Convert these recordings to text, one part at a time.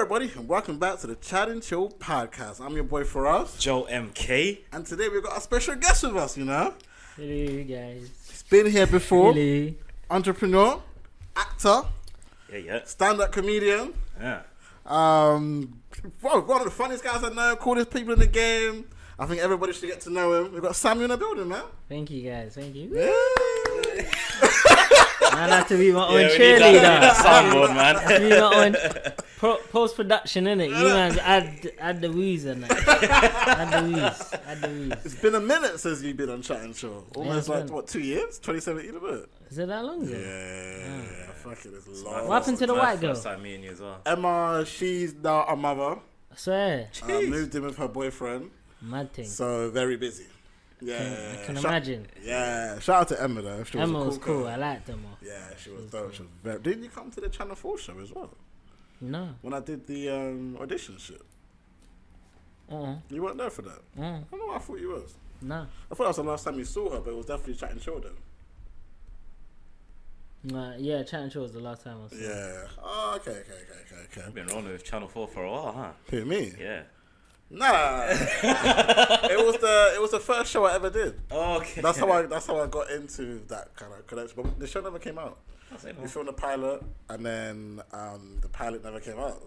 everybody, and welcome back to the Chat and Chill podcast. I'm your boy Firahs Joe MK, and today we've got a special guest with us. Hello, guys. He's been here before. Hello. Entrepreneur, actor, stand-up comedian. Yeah. One of the funniest guys I know, coolest people in the game. I think everybody should get to know him. We've got Samuel in the building, man. Thank you, guys. Thank you. Yeah. I like to be my own cheerleader. Soundboard, man. To be my own post-production, innit? You man, add the wheeze and that. Add the wheeze. It's been a minute since you've been on Chat and Chill. Almost Yeah, like, what, 2 years? 2017 a bit? Is it that long ago? Yeah. Fuck it, it's long. What happened to the white girl? First time meeting you as well. Emma, she's now a mother. I swear. Moved in with her boyfriend. Mad thing. So, very busy. Yeah. I can imagine. Yeah. Shout out to Emma, though. She Emma was was a cool cool. girl. I liked Emma. Yeah, she was dope. She was very... Didn't you come to the Channel 4 show as well? No. When I did the audition shit. You weren't there for that? I don't know what I thought you was. No. I thought that was the last time you saw her, but it was definitely Chat and Chill then. Yeah, Chat and Chill was the last time I saw her. Yeah. Oh, okay. You've been rolling with Channel 4 for a while, huh? Who, me? Yeah. Nah. it was the first show I ever did. Oh, okay. That's how I got into that kind of connection. But the show never came out. We filmed the pilot, and then the pilot never came out.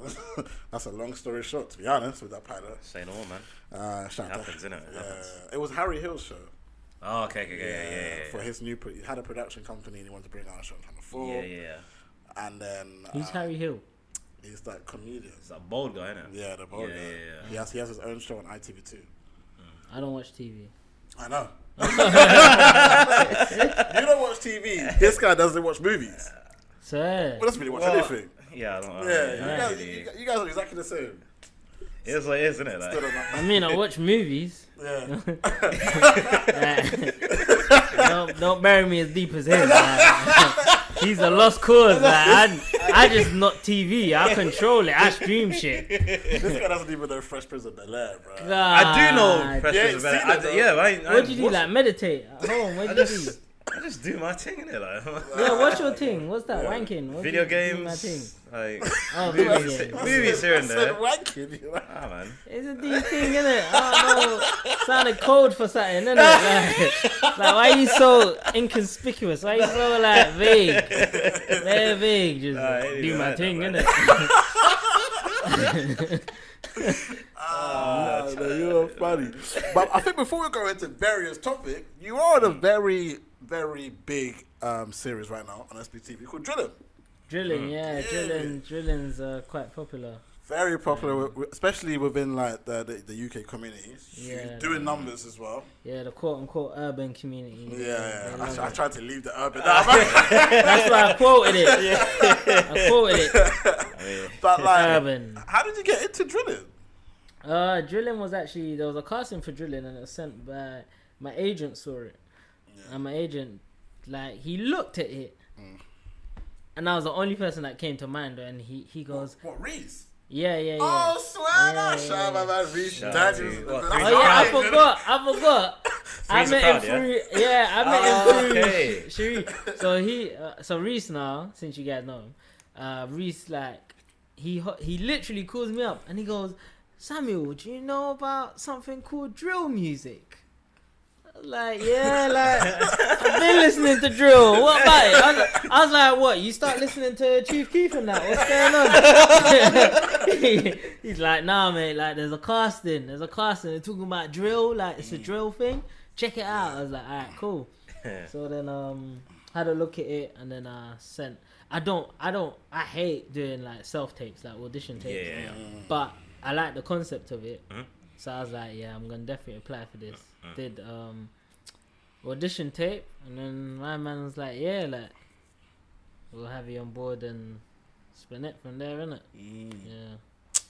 That's a long story short, to be honest, with that pilot. Say no more, man. It happens, innit? It happens. It was Harry Hill's show. Oh, okay, yeah. For his new, he had a production company, and he wanted to bring out a show on Channel 4. Yeah. And then Who's Harry Hill? he's that comedian. It's that bald guy, innit? Yeah, the bald guy. Yeah. He has his own show on ITV2. I don't watch TV. I know. You don't watch TV. This guy doesn't watch movies. Sir. Well, doesn't really watch anything. Yeah, I don't know. Yeah, you guys are exactly the same. It is what it is, isn't it? Like, I mean, I watch movies. Yeah. Don't bury me as deep as him. He's a lost cause. I just not TV. I control it. I stream shit. This guy doesn't even know Fresh Prince of Bel-Air, bro. I do know Fresh Prince of Bel-Air. What do you do? Like meditate at home? What do you do? I just do my thing, innit? Like, Yeah, what's your thing? What's that? Wanking? What video do you do games, my thing? like Video movies here and there. Wanking, you know? Ah, man. It's a deep thing, innit? I don't know. Sounded cold for something, innit? Like, why are you so inconspicuous? Why are you so, like, vague? Very vague. Just do my thing, innit? No, you're funny. But I think before we go into various topics, you are on a very, very big series right now on SBTV called Drillin. Drillin's quite popular. Very popular, especially within like the UK community. Yeah. Doing numbers as well. Yeah, the quote-unquote urban community. Yeah. I tried to leave the urban. That's why I quoted it. I quoted it. But like, urban. how did you get into drilling? Drillin was actually, there was a casting for Drillin and it was sent by, my agent saw it. Yeah. And my agent, like, he looked at it. And I was the only person that came to mind. And he goes... What, Reese? Yeah. Oh, swear that. Shout out my man Reese. I forgot. I met him through... Yeah, I met him through Sharif. So so Reese now, since you guys know him, Reese, like, he literally calls me up and he goes... Samuel, do you know about something called drill music? Like, yeah, like, I've been listening to drill. What about it? I was like, what? You start listening to Chief Keef and that? What's going on? He's like, nah, mate, like, there's a casting. They're talking about drill. Like, it's a drill thing. Check it out. I was like, all right, cool. So then, had a look at it and then sent. I hate doing, like, self-tapes, like audition tapes. Yeah. But I like the concept of it, so I was like, yeah, I'm gonna definitely apply for this. Did audition tape, and then my man was like, yeah, like, we'll have you on board and spin it from there, innit? Yeah.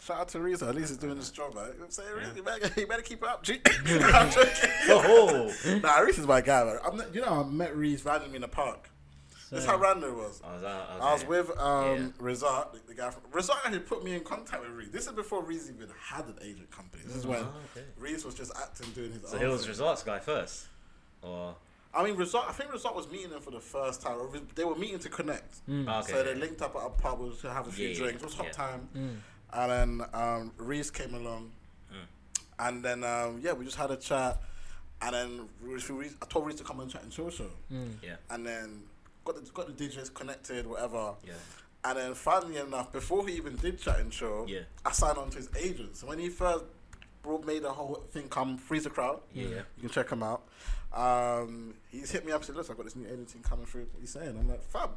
Shout out to Reese, at least he's doing his job, man. I'm saying, Reese, you better keep it up, G. I'm joking. Nah, Reese is my guy, man. I met Reese randomly in the park. That's how random it was. I was with Rizat, the guy from... Rizat actually put me in contact with Reese. This is before Reese even had an agent company. This is when Reese was just acting, doing his own So he was thing. Rizat's guy first? Or... I mean, I think Rizat was meeting them for the first time. They were meeting to connect. Okay. So they linked up at a pub to have a few drinks. It was hot time. And then Reese came along, and then we just had a chat, and then I told Reese to come on Chat and Chill show, and then got the DJs connected, whatever, and then finally enough, before he even did Chat and Chill, I signed on to his agent. So when he first made the whole thing come, Freeze the Crowd, you can check him out. He's hit me up and said, listen, I've got this new agency coming through. What are you saying? I'm like, fab,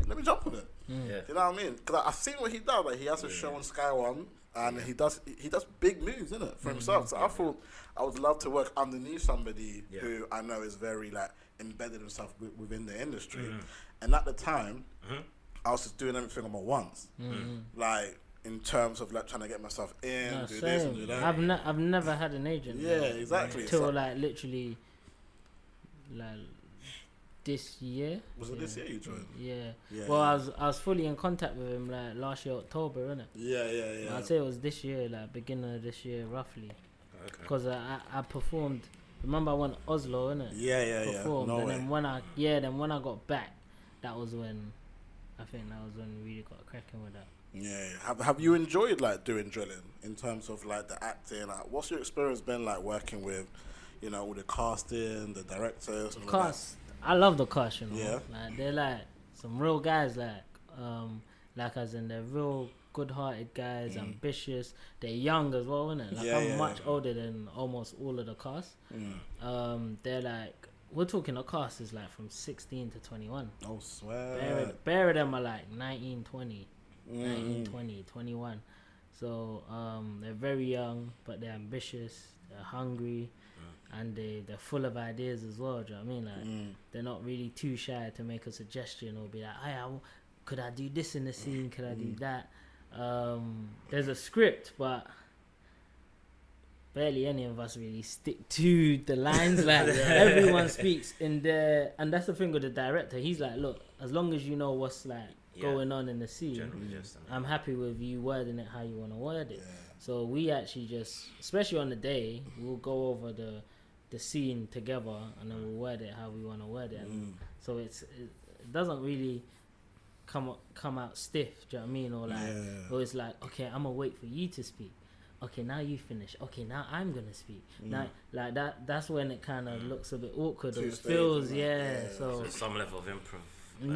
let me jump on it. You know what I mean? Because I've seen what he does. Like, he has a show on Sky One, and he does big moves, innit, for himself. So I thought I would love to work underneath somebody who I know is very like embedded himself within the industry. And at the time, I was just doing everything on my ones, like in terms of like trying to get myself in, do this and do that. I've never had an agent. Yeah, exactly. Till like literally, like this year. Was it this year you joined? Yeah. Well, I was fully in contact with him like last year October, innit? Yeah. I'd say it was this year, like beginning of this year, roughly. Because I performed. Remember I went to Oslo, innit? Yeah. Performed, No and way. then when I got back, that was when we really got cracking with that. Yeah. Have you enjoyed like doing drilling in terms of like the acting? Like, what's your experience been like working with, you know, all the casting, the directors? And all that? I love the cast, you know. Yeah. Like they're like some real guys, like as in they're real good-hearted guys, ambitious. They're young as well, innit? Like I'm much older than almost all of the cast. They're like, we're talking the cast is like from 16 to 21. Oh, swear. Bare of them are like 19, 20, 21. So they're very young, but they're ambitious, they're hungry, and they're full of ideas as well. Do you know what I mean? Like they're not really too shy to make a suggestion or be like, hey, could I do this in the scene? Could I do that? There's a script, but barely any of us really stick to the lines. Like everyone speaks in there, and that's the thing with the director. He's like, look, as long as you know what's like going on in the scene, I'm happy with you wording it how you want to word it. So we actually just, especially on the day, we'll go over the scene together, and then we'll word it how we want to word it. So it doesn't really come out stiff, do you know what I mean? Or like, or it's like, okay, I'm gonna wait for you to speak. Okay, now you finish. Okay, now I'm gonna speak. Now, like that's when it kind of looks a bit awkward. Or it feels, So some level of improv. You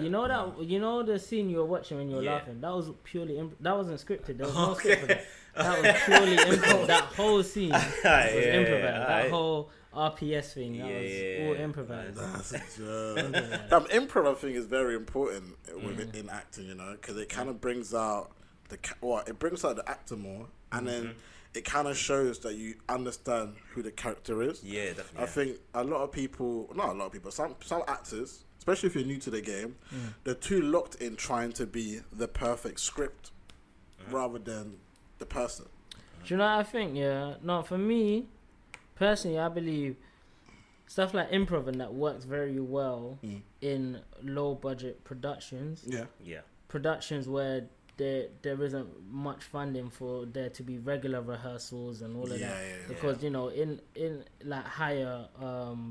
know that, you know the scene you were watching when you were laughing. That was purely that wasn't scripted. There was no script for that. That was purely improv. That whole scene was improvised. That whole RPS thing, that was all improvised. That's a joke. Improv, I think, is very important in acting, you know, because it kind of brings out it brings out the actor more, and then it kind of shows that you understand who the character is. Yeah, definitely. I think some actors, especially if you're new to the game, they're too locked in trying to be the perfect script rather than the person. Do you know what I think? Yeah, no, for me personally, I believe stuff like improv and that works very well in low budget productions. Productions where there isn't much funding for there to be regular rehearsals and all of that, because you know in like higher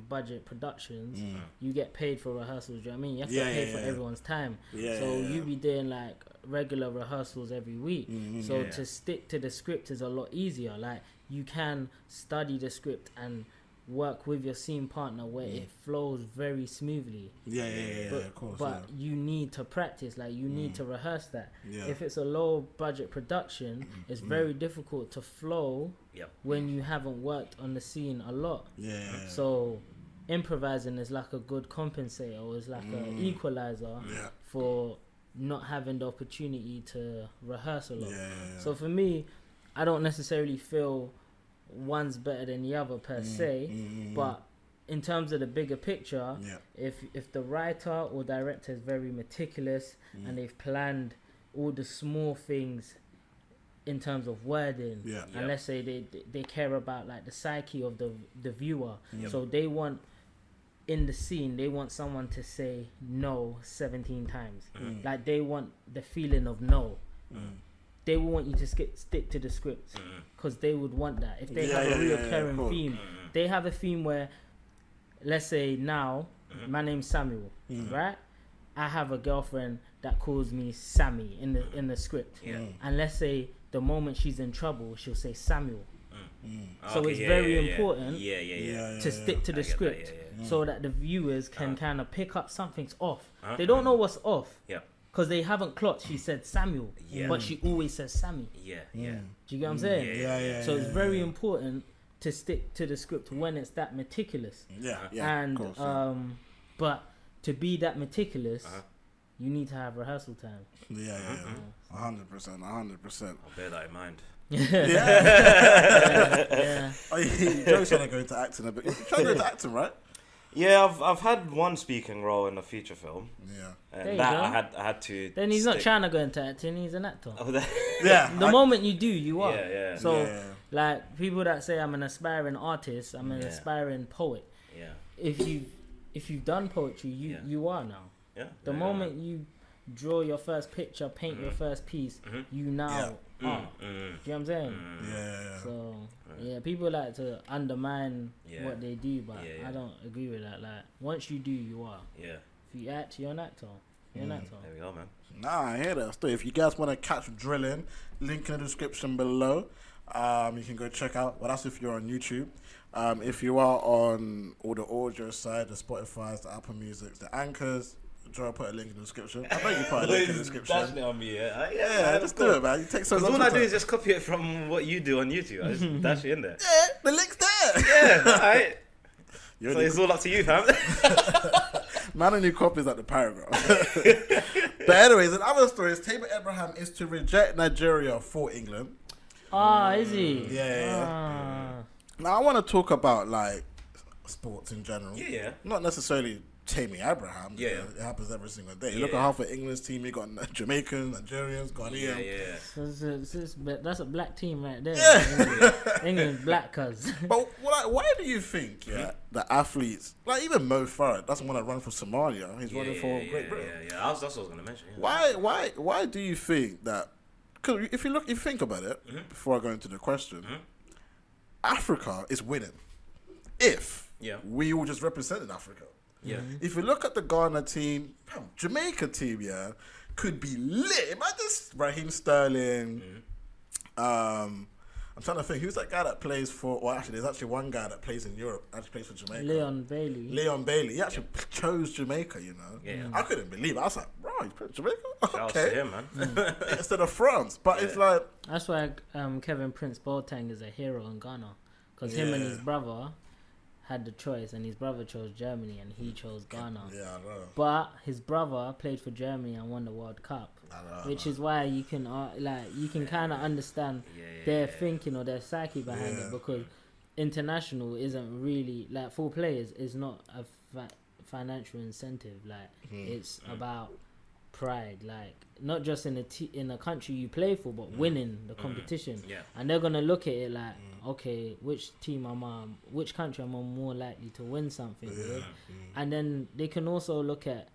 budget productions you get paid for rehearsals. Do you know what I mean? You have to pay for everyone's time, you be doing like regular rehearsals every week. To stick to the script is a lot easier. Like you can study the script and work with your scene partner where it flows very smoothly. Of course. But you need to practice, like you need to rehearse that. If it's a low budget production, it's very difficult to flow when you haven't worked on the scene a lot. So improvising is like a good compensator, or it's like an equalizer for not having the opportunity to rehearse a lot. So for me, I don't necessarily feel one's better than the other per se, but in terms of the bigger picture, if the writer or director is very meticulous and they've planned all the small things in terms of wording, and let's say they care about like the psyche of the viewer, so they want in the scene they want someone to say no 17 times, like they want the feeling of no. They will want you to stick to the script because they would want that. If they have a reoccurring theme, they have a theme where, let's say now, my name's Samuel, right? I have a girlfriend that calls me Sammy in the script, and let's say the moment she's in trouble, she'll say Samuel. So it's very important to stick to the script so that the viewers can kind of pick up something's off. They don't know what's off. Because they haven't clocked. She said Samuel, but she always says Sammy. Do you get what I'm saying? So it's very important to stick to the script when it's that meticulous. And of course, but to be that meticulous, you need to have rehearsal time. 100%. I'll bear that in mind. Joe's trying to go into acting a bit. You're trying to go into acting, right? Yeah, I've had one speaking role in a feature film. And that I had to. Then he's not trying to go into acting; he's an actor. The moment you do, you are. So, like people that say I'm an aspiring artist, I'm an aspiring poet. If you've done poetry, you are now. The moment you draw your first picture, paint your first piece, you now are. Do you know what I'm saying? So people like to undermine what they do, but I don't agree with that. Like once you do, you are. If you act, you're an actor. You're an actor. There we go, man. Nah, I hear that. So if you guys want to catch Drillin, link in the description below. You can go check out. Well, that's if you're on YouTube. If you are on all the audio side, the Spotify's, the Apple Music, the Anchors, Joe, put a link in the description. I bet you put a link in the description. Dash it on me, just do it, man. You take so long. All I do is just copy it from what you do on YouTube. I just dash it in there. Yeah, the link's there. Alright. So it's all up to you, fam. Man, only copies at the paragraph. But anyways, in other stories, Tamir Abraham is to reject Nigeria for England. Is he? Now I want to talk about like sports in general. Not necessarily Tamir Abraham. It happens every single day. You look at half of England's team. You got Jamaicans, Nigerians, Ghanaians. That's a black team right there. England's black, cuz. But why do you think the athletes, like even Mo Farah, doesn't want to run for Somalia? He's running for Great Britain. That's what I was going to mention. Why do you think that? Because if you think about it, before I go into the question, Africa is winning if we all just represented Africa. If you look at the Ghana team, Jamaica team, could be lit. Imagine Raheem Sterling. I'm trying to think, who's that guy that plays for? Well, actually, there's actually one guy that plays in Europe. Actually plays for Jamaica. Leon Bailey. He actually chose Jamaica. You know, I couldn't believe it. I was like, bro, he played Jamaica. Shout to him, man. Instead of France, but it's like that's why Kevin Prince Boateng is a hero in Ghana, because him and his brother had the choice, and his brother chose Germany and he chose Ghana. I know. But his brother played for Germany and won the World Cup, which is why you can kind of understand their thinking or their psyche behind it, because international isn't really like for players is not a financial incentive. Like it's about pride, like not just in a country you play for, but winning the competition. And they're gonna look at it like, okay, which country am I more likely to win something with? And then they can also look at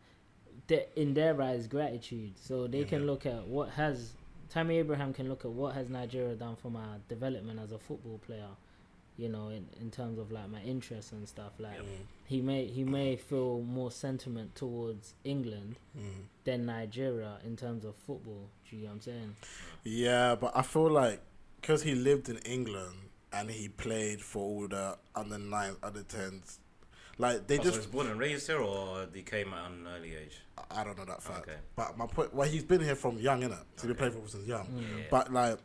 in their eyes gratitude. So they can look at Tamir Abraham can look at what has Nigeria done for my development as a football player. You know, in terms of like my interests and stuff, like he may feel more sentiment towards England than Nigeria in terms of football. Do you know what I'm saying? Yeah, but I feel like because he lived in England and he played for all the under 9s, under 10s, like they just. So he was born and raised here, or he came at an early age? I don't know that fact. But my point, he's been here from young, innit? So he played football since young. But like,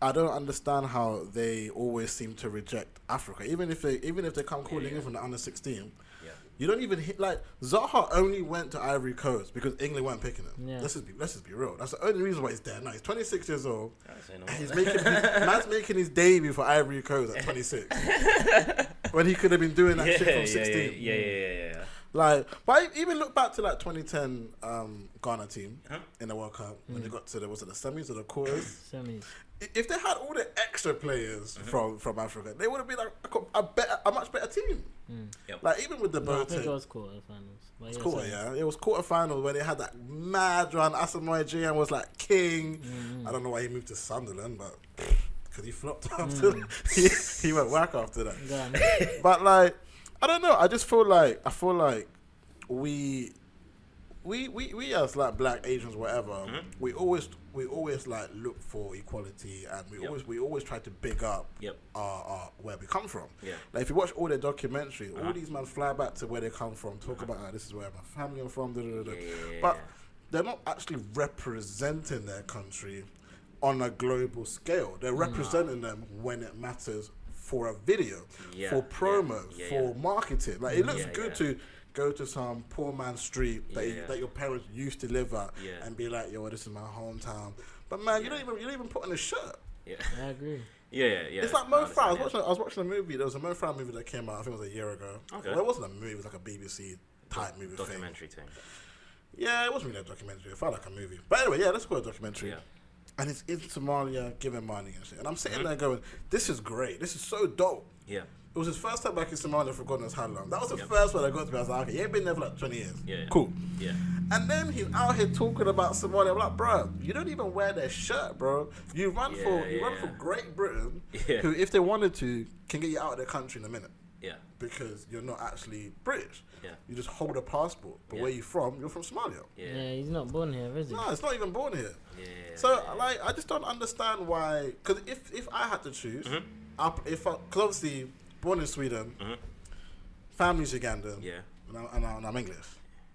I don't understand how they always seem to reject Africa, even if they come calling in from the under 16. You don't even hit, like Zaha only went to Ivory Coast because England weren't picking him. Let's just be real. That's the only reason why he's there. Now he's 26 years old. Man's making his debut for Ivory Coast at 26 when he could have been doing that shit from 16. Yeah. Like, but even look back to like 2010 Ghana team in the World Cup when they got to the semis or the quarters. Semis. If they had all the extra players from Africa, they would have been like a much better team. Like even with the I think it was quarterfinals. It was quarterfinals where they had that mad run. Asamoah Gyan was like king. I don't know why he moved to Sunderland, but because he flopped after he went whack after that. But like, I don't know. I feel like we we as like black Asians, whatever, we always like look for equality, and we always try to big up our where we come from. Yeah. Like if you watch all their documentary, all these men fly back to where they come from, talk about this is where my family are from, but they're not actually representing their country on a global scale. They're representing them when it matters for a video, for promo, for marketing. Like it looks good to go to some poor man's street that your parents used to live at and be like, yo, this is my hometown. But man, you don't even put on a shirt. Yeah, I agree. Yeah. It's like Mo Farah. I was watching a movie. There was a Mo Farah movie that came out. I think it was a year ago. Okay. Well, it wasn't a movie. It was like a BBC type movie documentary thing. Yeah, it wasn't really a documentary. It felt like a movie. But anyway, let's call it a documentary. Yeah. And it's in Somalia, giving money and shit. And I'm sitting there going, this is great. This is so dope. Yeah. It was his first time back in Somalia for God knows how long. That was the first one I got to be. I was like, okay, you ain't been there for like 20 years. Yeah. Cool. Yeah. And then he's out here talking about Somalia. I'm like, bro, you don't even wear their shirt, bro. You run for Great Britain, who, if they wanted to, can get you out of their country in a minute. Yeah. Because you're not actually British. Yeah. You just hold a passport. But where you from? You're from Somalia. Yeah, he's not born here, is he? No, it's not even born here. Yeah. So, like, I just don't understand why. Because if I had to choose, because obviously, born in Sweden, family's Ugandan, and I'm English.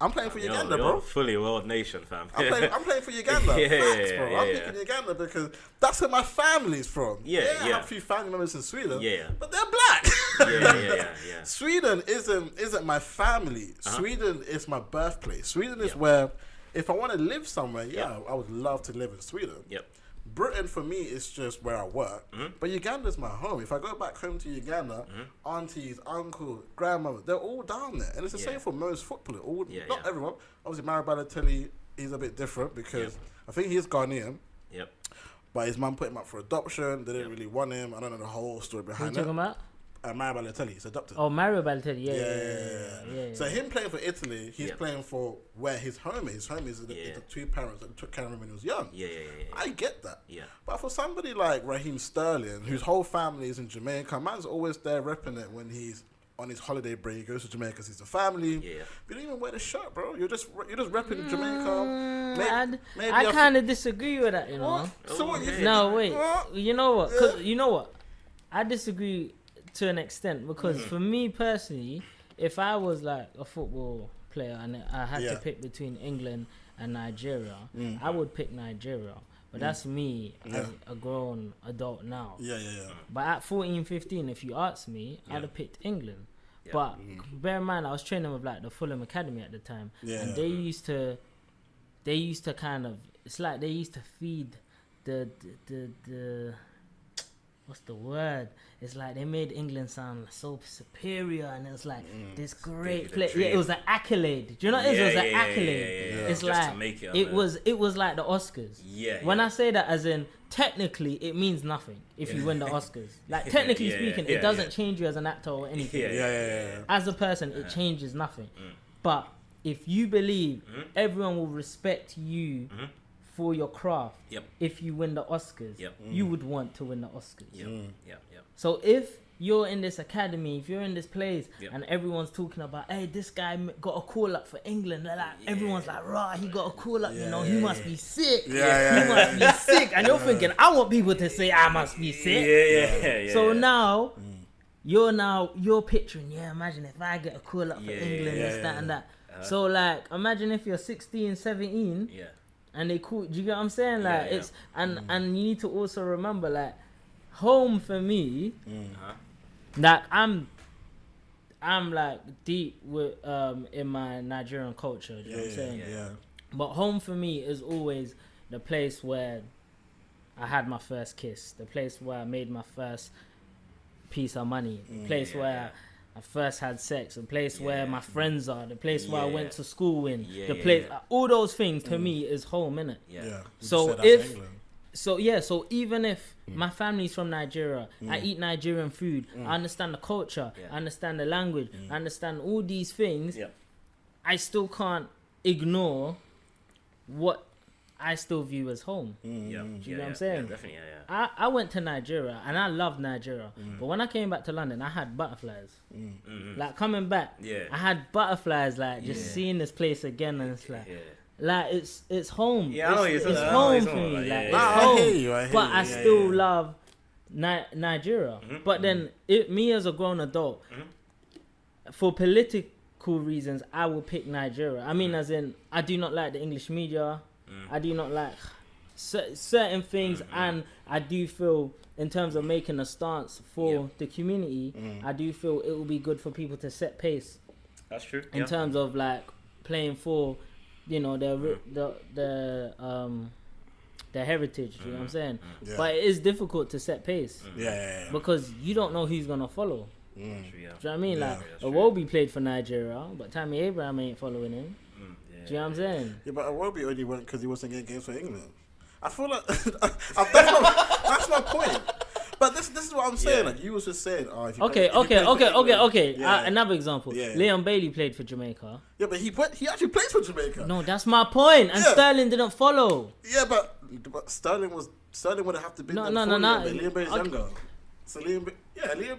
I'm playing for Uganda, bro. Fully world nation, fam. I'm playing for Uganda. Facts, bro. I'm picking Uganda because that's where my family's from. I have a few family members in Sweden, but they're black. Sweden isn't my family. Sweden is my birthplace. Sweden is where, if I want to live somewhere, I would love to live in Sweden. Yep. Britain for me is just where I work, but Uganda's my home. If I go back home to Uganda, aunties, uncle, grandmother, they're all down there, and it's the same for most footballers. Not everyone. Obviously, Mario Balotelli is a bit different because I think he's Ghanaian. Yep. But his mum put him up for adoption. They didn't really want him. I don't know the whole story behind it. What are you talking about? Mario Balotelli, he's adopted. Oh, Mario Balotelli, yeah. So him playing for Italy, he's playing for where his home is. His home is the two parents that took care of him when he was young. I get that. Yeah. But for somebody like Raheem Sterling, whose whole family is in Jamaica, man's always there repping it when he's on his holiday break. He goes to Jamaica, sees the family. Yeah. You don't even wear the shirt, bro. You're just repping Jamaica. I kind of disagree with that, you know. What? So what you think? No, wait. You know what? 'Cause you know what? I disagree to an extent, because for me personally, if I was like a football player and I had to pick between England and Nigeria, I would pick Nigeria. But that's me as a grown adult now. But at 14, 15, if you asked me, I'd have picked England. But bear in mind, I was training with like the Fulham Academy at the time, and they used to kind of, it's like they used to feed the what's the word? It's like they made England sound so superior, and it was like this great play. Yeah, it was an accolade. Do you know what it is? It was an accolade. It's just like to make it was like the Oscars. When I say that, as in technically, it means nothing if you win the Oscars. Like technically speaking, it doesn't change you as an actor or anything. As a person, it changes nothing. But if you believe everyone will respect you for your craft, if you win the Oscars, you would want to win the Oscars. So if you're in this academy, if you're in this place, and everyone's talking about, hey, this guy got a call up for England, they're like, everyone's like, rah, he got a call up, you know, he must be sick. He must be sick. And you're thinking, I want people to say I must be sick. So now, you're picturing, imagine if I get a call up for England, this, that, and that. So like, imagine if you're 16, 17, and they call, do you get what I'm saying? Like it's and you need to also remember, like, home for me, like I'm like deep with in my Nigerian culture, do you know what I'm saying? But home for me is always the place where I had my first kiss, the place where I made my first piece of money, the place where I first had sex, the place where my friends are, the place where I went to school in, the place, all those things to me is home, innit? So even if my family's from Nigeria, I eat Nigerian food, I understand the culture, I understand the language, I understand all these things, I still can't ignore what I still view as home. Yeah. Do you know what I'm saying? Yeah, definitely. Yeah. I went to Nigeria and I loved Nigeria, but when I came back to London, I had butterflies. Like coming back, I had butterflies. Like just seeing this place again, and it's like. Like it's home. Yeah, I know it's home for me. Like it's home. I hear but you. I still love Nigeria. But then me as a grown adult, for political reasons, I will pick Nigeria. I mean, as in, I do not like the English media. I do not like certain things, and I do feel, in terms of making a stance for the community, I do feel it will be good for people to set pace. That's true. In terms of like playing for. You know, the heritage, you know what I'm saying? Yeah. But it is difficult to set pace. Because you don't know who's going to follow. Do you know what I mean? Like, Iwobi played for Nigeria, but Tammy Abraham ain't following him. Do you know what I'm saying? Yeah, but Iwobi only went because he wasn't getting games for England. I feel like that's my point. But this is what I'm saying. Like you was just saying. Oh, if you Okay. Another example. Leon Bailey played for Jamaica. Yeah, but he actually plays for Jamaica. No, that's my point. And Sterling didn't follow. Yeah, but Sterling would have to be. No. Leon Bailey's younger. So Leon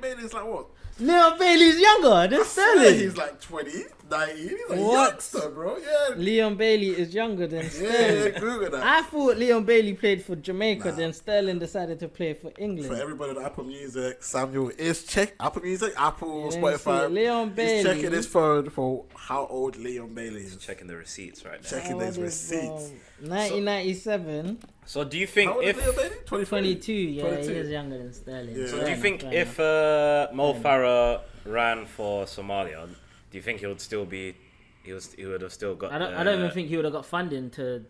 Bailey's like what? Leon Bailey's younger than Sterling. He's like 20, 19. He's a youngster, bro. Yeah. Leon Bailey is younger than Sterling. Yeah, Google that. I thought Leon Bailey played for Jamaica, then Sterling decided to play for England. For everybody on Apple Music, Samuel is Apple Music, Spotify. Leon Bailey. He's checking his phone for how old Leon Bailey is. He's checking the receipts right now. Checking those receipts. 1997. So do you think if 22, he is younger than Sterling. Yeah. So do you think if Mo Farah ran for Somalia, do you think he would still be? He would have still got. I don't even think he would have got funding to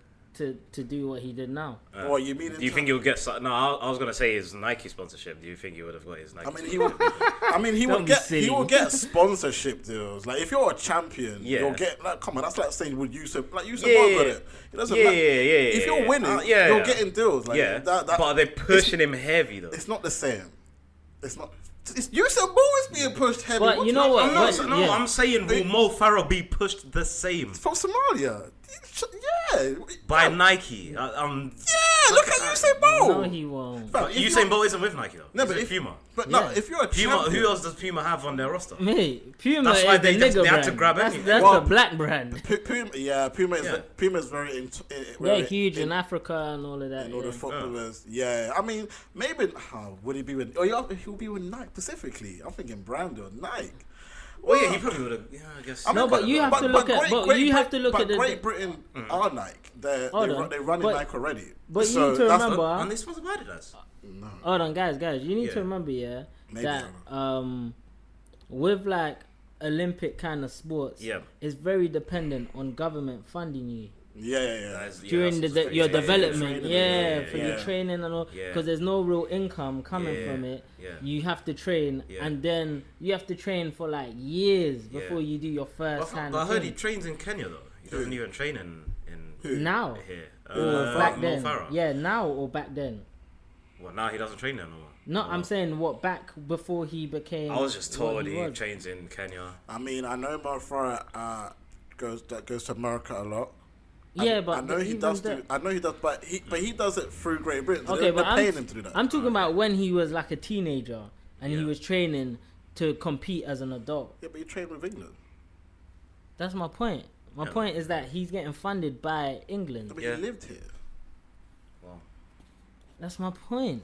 do what he did now. What you mean? Do you think he would get? No, I was gonna say his Nike sponsorship. Do you think he would have got his Nike? He would get sponsorship deals. Like if you're a champion, you'll get like. Come on, that's like saying would Usain got it. It doesn't matter. If you're winning, you're getting deals. Like, but are they pushing him heavy though? It's not the same. It's not. Usain Bolt is being pushed heavy. But you know what? I'm saying will Mo Farah be pushed the same? From Somalia. Yeah. By Nike. Look at Usain Bolt. No, he won't. But Usain Bolt isn't with Nike though. No, but Puma. But no, if you're a Puma, champion, who else does Puma have on their roster? Mate, Puma. That's why they nigger had to brand. grab That's anything. the black brand. Puma is very. They're huge in Africa and all of that. And all the footballers. Yeah, I mean, maybe. Would he be with? He'll be with Nike specifically. I'm thinking brand or Nike. Well, yeah, he probably would have. Yeah, I guess. But you have to look at. But you have to look at the. Great Britain are Nike. They run in Nike already. But you need to remember. And they sponsored by Adidas. No. Hold on, guys. You need to remember, that with like Olympic kind of sports, it's very dependent on government funding you. During your development, for your training and all, because there's no real income coming from it. You have to train, and then you have to train for like years before you do your first kind of. But I heard he trains in Kenya though. He doesn't even train in now here. Or back then. Yeah, now or back then. Well, now he doesn't train there no more. No, I'm saying back before he became. I was just told he trains in Kenya. I mean, I know Mo Farah goes to America a lot. Yeah, but I know he does. But he does it through Great Britain. Okay, they're paying him to do that. I'm talking about when he was like a teenager and he was training to compete as an adult. Yeah, but he trained with England. That's my point. My point is that he's getting funded by England. But he lived here. Well, that's my point.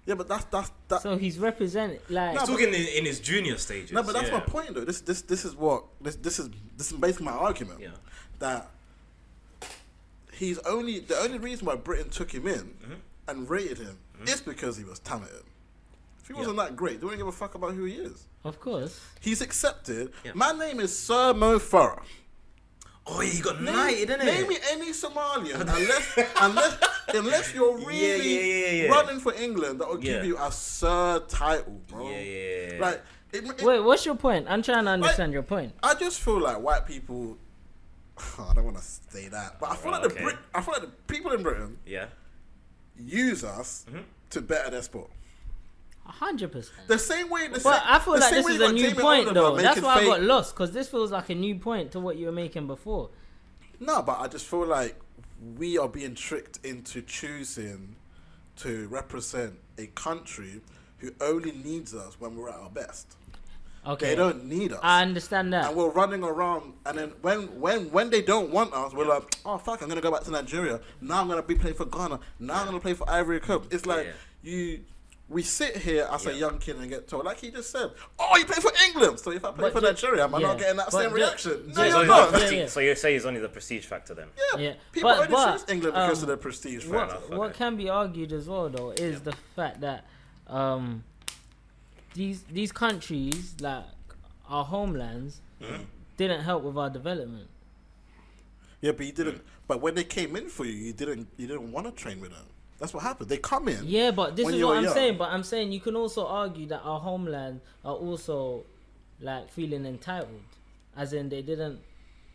Yeah, but that's. So he's representing like. He's talking in his junior stages. No, but that's my point though. This is basically my argument. Yeah. That. The only reason why Britain took him in and rated him is because he was talented. If he wasn't that great, they wouldn't give a fuck about who he is. Of course. He's accepted. Yeah. My name is Sir Mo Farah. Oh, yeah, he got knighted, didn't he? Name me any Somalian, unless you're really running for England, that will give you a Sir title, bro. Yeah. Like, wait, what's your point? I'm trying to understand your point. I just feel like white people. I don't want to say that, but I feel like the people in Britain use us to better their sport. 100%. The same way. But I feel like this is a new point, though. That's why I got lost, because this feels like a new point to what you were making before. No, but I just feel like we are being tricked into choosing to represent a country who only needs us when we're at our best. Okay. They don't need us. I understand that. And we're running around, and then when they don't want us, we're like, oh fuck, I'm gonna go back to Nigeria. Now I'm gonna be playing for Ghana. Now I'm gonna play for Ivory Coast. It's like we sit here as a young kid and get told, like he just said, oh, you play for England. So if I play for Nigeria, am I not getting that same reaction? No, you're not. So you say it's only the prestige factor then? Yeah. People only choose England because of the prestige factor. What can be argued as well, though, is the fact that these countries, like our homelands, didn't help with our development. Yeah, but you didn't. But when they came in for you, you didn't want to train with them. That's what happened. They come in. Yeah, but this is what I'm saying. But I'm saying you can also argue that our homeland are also like feeling entitled, as in they didn't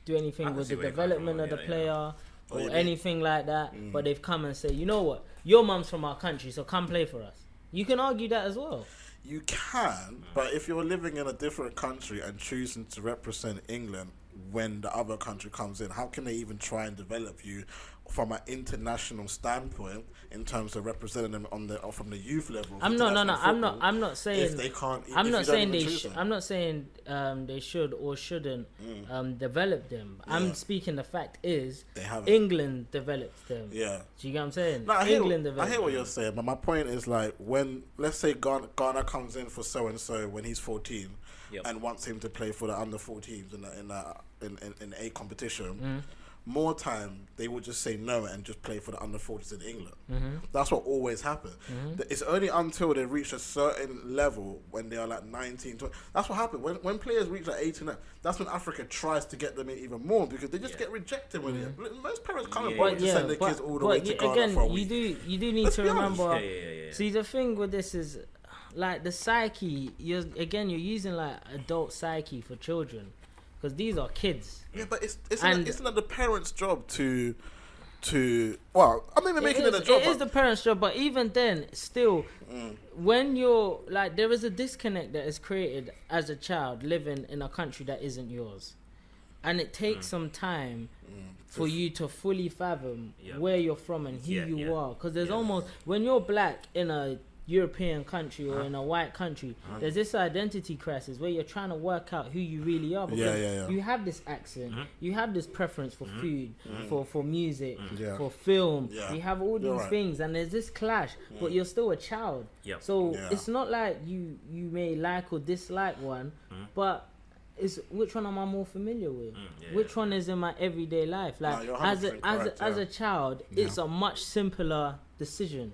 do anything with the development of the player or anything like that. But they've come and say, you know what, your mum's from our country, so come play for us. You can argue that as well. You can, but if you're living in a different country and choosing to represent England when the other country comes in, how can they even try and develop you from an international standpoint in terms of representing them from the youth level? I'm not saying if they can't. I'm not saying I'm not saying they should or shouldn't develop them. Yeah. I'm speaking. The fact is, England developed them. Yeah. Do you get what I'm saying? No, I hear what you're saying, but my point is like when, let's say Ghana comes in for so and so when he's 14 and wants him to play for the under 14s in a competition. More time they would just say no and just play for the under 40s in England. That's what always happens. It's only until they reach a certain level when they are like 19, 20. That's what happens when players reach like 18. That's when Africa tries to get them in even more because they just get rejected with it. Most parents can't afford to send their kids all the way to Ghana for a week. You do need to remember. See, the thing with this is like the psyche. You're using like adult psyche for children. Because these are kids. Yeah, but isn't that the parents' job to well, I'm even making it a job. It is the parents' job, but even then, still, when you're like, there is a disconnect that is created as a child living in a country that isn't yours, and it takes some time for you to fully fathom where you're from and who you are. Because there's almost when you're black in a European country or in a white country, there's this identity crisis where you're trying to work out who you really are because you have this accent, you have this preference for food, for music, for film, you have all these things and there's this clash, but you're still a child. So it's not like you may like or dislike one, but it's which one am I more familiar with? Which one is in my everyday life? Like as a child, it's a much simpler decision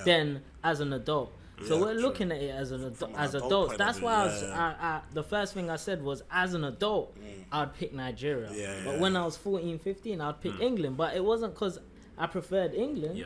than as an adult. So we're looking at it as adults. That's why I the first thing I said was as an adult, I'd pick Nigeria. But when I was 14, 15, I'd pick England. But it wasn't because I preferred England.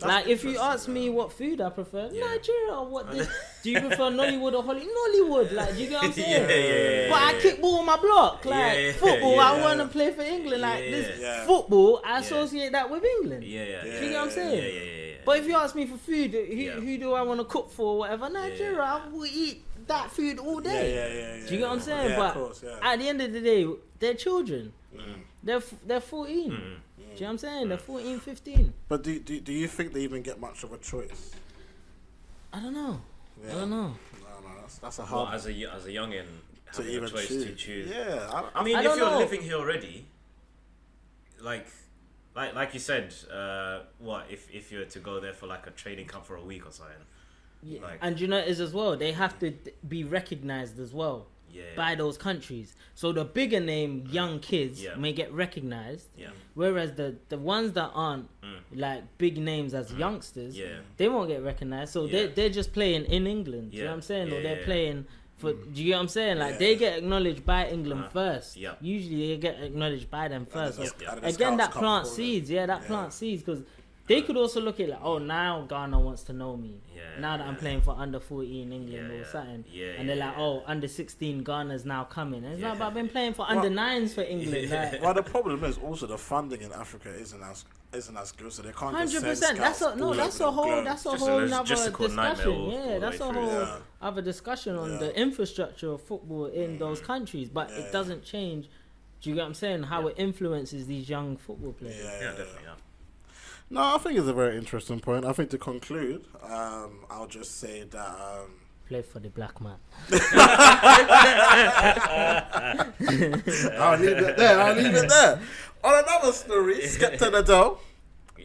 Like if you ask me what food I prefer, Nigeria or what? Do you prefer Nollywood or Nollywood? Like, do you get what I'm saying? But I kick ball on my block. Like football, I want to play for England. Like this football, I associate that with England. Do you get what I'm saying? But if you ask me for food, who do I want to cook for or whatever? Nigeria, I will eat that food all day. Do you get what I'm saying? But at the end of the day, they're children. They're 14. Do you know what I'm saying? They're 14, 15. But do you think they even get much of a choice? I don't know. No, that's a hard. Well, as a youngin, having a choice to choose. Yeah, I mean, if you're living here already, like you said, what if you were to go there for like a training camp for a week or something? Yeah. Like, and you know it is as well. They have to be recognized as well. By those countries, so the bigger name young kids may get recognized, whereas the ones that aren't like big names as youngsters, they won't get recognized. So they're just playing in England. Do you know what I'm saying? Or they're playing for. Do you get what I'm saying? Like they get acknowledged by England first. Usually they get acknowledged by them first. So again, that plants seeds. That plants seeds because. They could also look at it like, oh, now Ghana wants to know me. Now that I'm playing for under 14 England or something. And they're like, oh, under 16 Ghana's now coming. And it's like, but I've been playing for under 9s for England. Like, well, the problem is also the funding in Africa isn't as good, so they can't 100%. That's a whole other discussion. That's a whole other discussion on the infrastructure of football in those countries. But it doesn't change. Do you get what I'm saying? How it influences these young football players. Definitely. No, I think it's a very interesting point. I think to conclude, I'll just say that. Play for the black man. I'll leave it there. On another story, Skepta and Adele,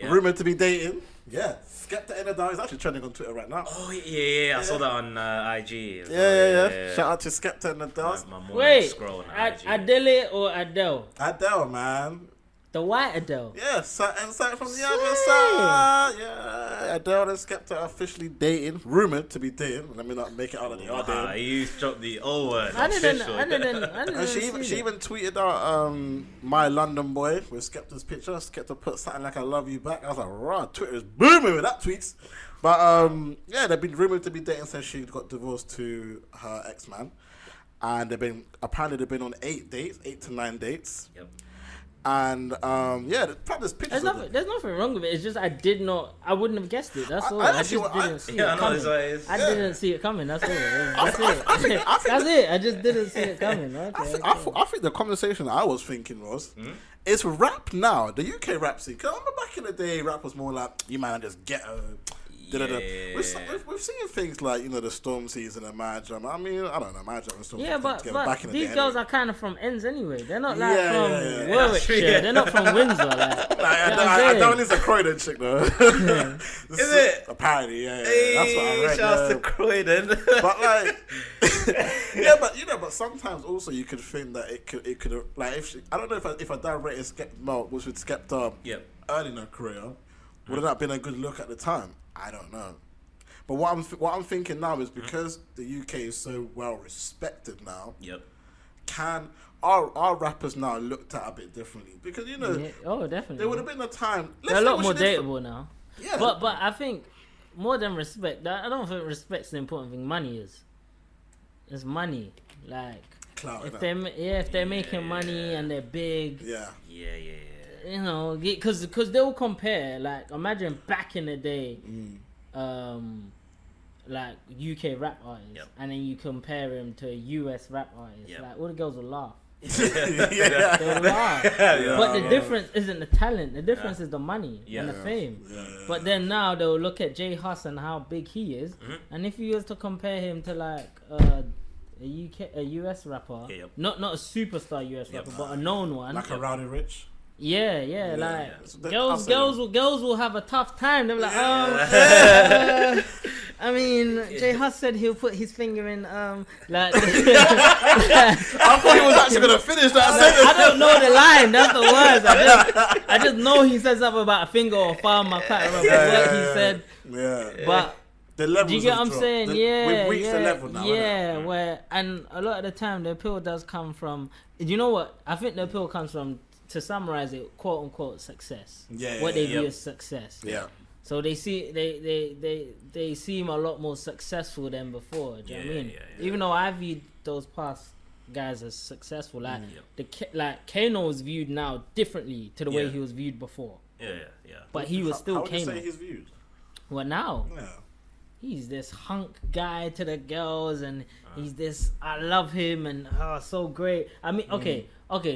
rumored to be dating. Yeah, Skepta and Adele is actually trending on Twitter right now. Oh yeah. I saw that on IG. Yeah. Shout out to Skepta and Adele. Wait, scroll on IG. Adele or Adele? Adele, man. The white Adele. Yeah, and from the other side. Yeah, Adele and Skepta are officially dating. Rumored to be dating. Let me not make it out of the audio. You dropped the O word. I didn't And she even tweeted out My London Boy with Skepta's picture. Skepta put something like I love you back. I was like, right, Twitter is booming with that tweets. But yeah, they've been rumored to be dating since she got divorced to her ex-man. And they've been on 8 to 9 dates. Yep. And yeah, there's pictures. There's nothing wrong with it. It's just I wouldn't have guessed it. That's all. I just didn't see it coming. I didn't see it coming. That's all. That's it. That's it. I just didn't see it coming. Okay, I think the conversation I was thinking was, it's rap now. The UK rap scene. Cause I remember back in the day, rap was more like you man just get a. We've seen things like the Storm Season and Mad Jam. I mean, I don't know, Mad Jam and Storm Season. But back in the these day girls are kind of from ends anyway. They're not like from Warwickshire. They're not from Windsor. I don't need a Croydon chick though. Is it? Apparently, yeah. That's what I read. Shouts to Croydon. But like, but sometimes also you could think that it could like I don't know if a director was with Skepta early in her career, would that have been a good look at the time? I don't know. But what I'm thinking now is because the UK is so well respected now. Yep. Can our rappers now looked at a bit differently? Because definitely. There would have been a time. They're a lot more dateable now. Yeah. But I think more than respect, I don't think respect's the important thing. Money is. It's money. Like clout. If they're making money and they're big. Yeah. Because they'll compare. Like imagine back in the day, like UK rap artists, and then you compare him to a US rap artist. Like all the girls will laugh. They'll laugh. But the difference isn't the talent. The difference is the money and the fame. But then now they'll look at J Hus and how big he is, and if you was to compare him to like a US rapper, not a superstar US rapper, but a known one, like a Rowdy Rich. Girls will have a tough time. They're like, I mean, J Hus said he'll put his finger in, like. I thought he was actually gonna finish that sentence. I don't know the line. That's the words. I just know he said something about a finger or thumb. I can't remember what he said. Yeah. But the levels. do you get what I'm saying? We've reached the level now. Yeah, and a lot of the time the appeal does come from. You know what? I think the appeal comes from, to summarize it, quote unquote success. What they view as success. Yeah. So they seem a lot more successful than before. Do you know what I mean? Even though I viewed those past guys as successful, like Kano is viewed now differently to the way he was viewed before. But he was still Kano. How would you say he's viewed? Well, now he's this hunk guy to the girls, and he's this. I love him, and so great. I mean, okay.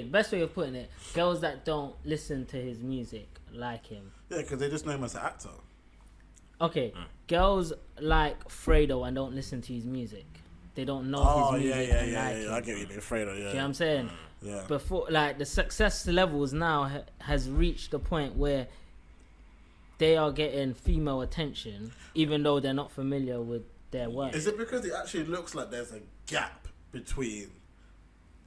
Best way of putting it: girls that don't listen to his music like him. Yeah, because they just know him as an actor. Okay, girls like Fredo and don't listen to his music. They don't know his music. I get what you mean, Fredo. Yeah. You know what I'm saying? Yeah. Before, like the success levels now has reached the point where they are getting female attention, even though they're not familiar with their work. Is it because it actually looks like there's a gap between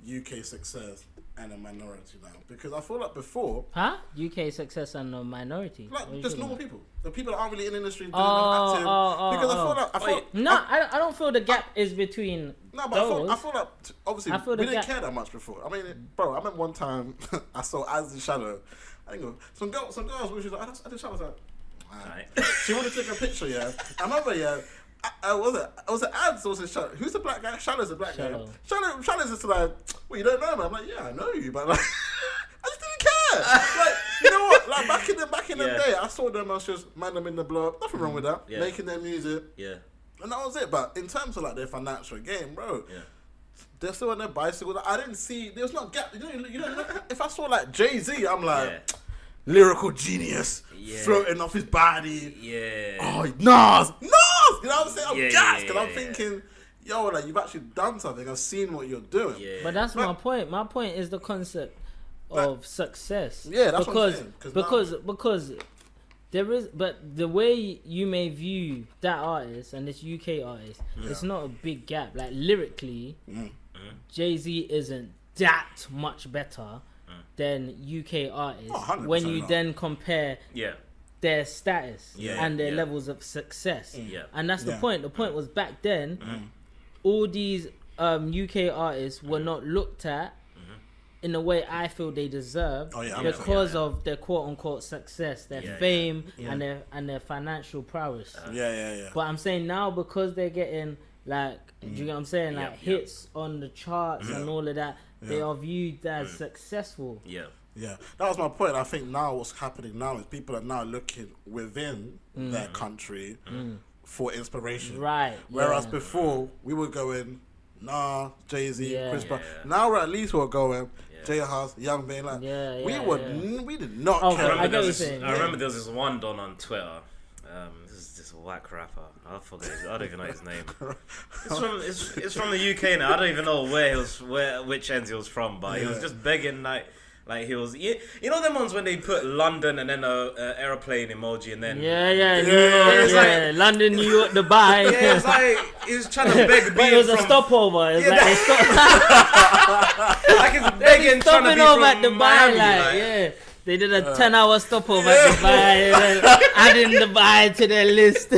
UK success and a minority now? Because I feel like before... UK success and a minority? Like, just normal people. The people that aren't really in the industry doing acting. Because I feel like... I don't feel the gap is between those. I feel like, obviously, we didn't care that much before. I mean, bro, I remember one time I saw As the Shadow. I think some girls, which was like, As the Shadow was like... Right. She wanted to take a picture, I remember, was it Ads or was it Shadow? Who's the black guy? Shadow's the black guy. Shadow's just like, well, you don't know me. I'm like, yeah, I know you, but like, I just didn't care. Like, you know what? Like back in the day, I saw them as just man them in the block. Nothing wrong with that. Making their music. Yeah. And that was it. But in terms of like their financial game, bro. Yeah. They're still on their bicycle. I didn't see. There was no gap. You know, if I saw like Jay-Z, I'm like. Yeah. lyrical genius, floating off his body. Yeah. Oh, Nas. You know what I'm saying? I'm gassed because I'm yeah. thinking, yo, like you've actually done something. I've seen what you're doing. Yeah. But that's my point. My point is the concept of success. Yeah, that's what I'm saying. Because there is, but the way you may view that artist and this UK artist, it's not a big gap. Like lyrically, Jay-Z isn't that much better than UK artists when you then compare their status and their levels of success. And that's the point. The point was back then, all these UK artists were not looked at in the way I feel they deserve because of their quote unquote success, their fame and their financial prowess. But I'm saying now because they're getting like, do you get what I'm saying? Like hits on the charts and all of that, they are viewed as successful. Yeah, that was my point. I think now what's happening now is people are now looking within their country for inspiration. Right. Whereas before we were going, nah, Jay-Z, Chris Brown. Now we're at least we're going, Jay House, Young Bane. Like, we did not care. I remember there was this one don on Twitter. This whack rapper. I forget. I don't even know his name. It's from the UK now. I don't even know which ends he was from, but he was just begging like he was, you know them ones when they put London and then a aeroplane emoji and then like London, New York, Dubai. Yeah, it's like he was trying to beg. But it was a stopover. It's like like it's begging, trying to be over from at Dubai. Miami, They did a 10-hour stopover at Dubai, adding Dubai to their list.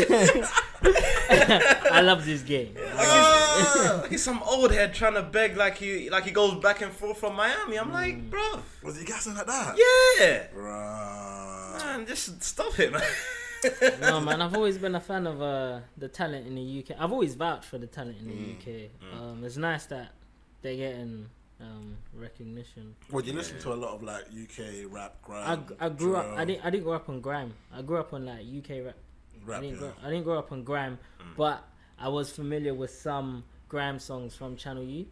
I love this game. Like he's some old head trying to beg like he goes back and forth from Miami. I'm like, bro. Was he gassing like that? Yeah. Bruh. Man, just stop it, man. No, man, I've always been a fan of the talent in the UK. I've always vouched for the talent in the UK. It's nice that they're getting recognition. Well, you listen to a lot of like UK rap, grime. I grew up. I didn't grow up on grime. I grew up on like UK rap. I didn't grow up on grime, but I was familiar with some grime songs from Channel U.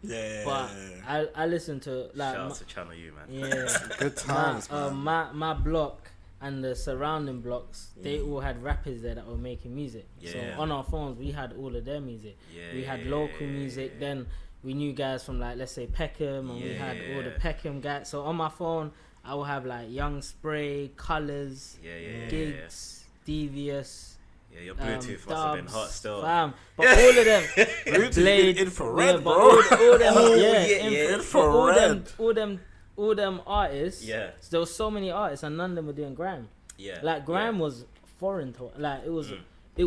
I listened to like. Shout out to Channel U, man. Yeah, good times, man. My block and the surrounding blocks, they all had rappers there that were making music. So on our phones, we had all of their music. We had local music. Then we knew guys from like, let's say Peckham, and we had all the Peckham guys. So on my phone, I will have like Young Spray, Colours, Gigs, Devious. Yeah, your Bluetooth must have been hot still. Fam. But all of them played infrared, bro. All them artists. Yeah. So there was so many artists, and none of them were doing grime. Yeah. Like grime was foreign to like it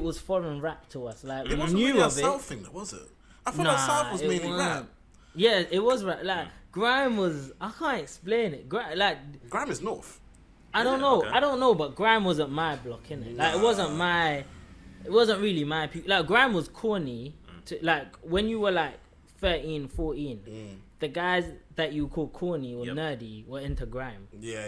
was foreign rap to us. Like it we wasn't knew really of a it. South thing, was it? I thought that South was mainly rap. Yeah, it was rap. Like grime was. I can't explain it. Grime is North. I don't know. Okay. I don't know, but grime wasn't my block, innit? Like it wasn't really my people. Like grime was corny. Like when you were like 13, 14, the guys that you call corny or nerdy were into grime. Yeah.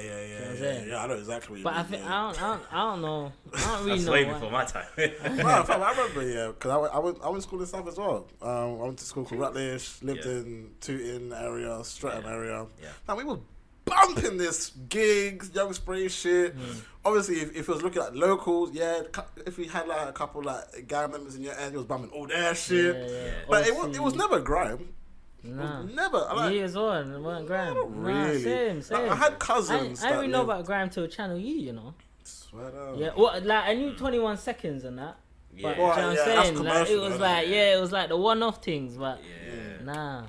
I know exactly what you mean. But I don't know. I don't really know. That's way before my time. No, fam, I remember, because I went to school in South as well. I went to school called Rutledge, lived in Tooting area, Streatham area. Now we were bumping this gigs, Young Spray shit. Obviously, if it was looking at locals, if we had like a couple like gang members in your end, you was bumping all their shit. But it was never grime. Nah. Never. Years on, it wasn't grime. Really? Same. Like, I had cousins. I didn't really know about grime till Channel U, you know. Swear down. Yeah, well, like I knew 21 Seconds and that. Yeah. But you know what I'm saying? Like, it was like, it was like the one-off things, but nah.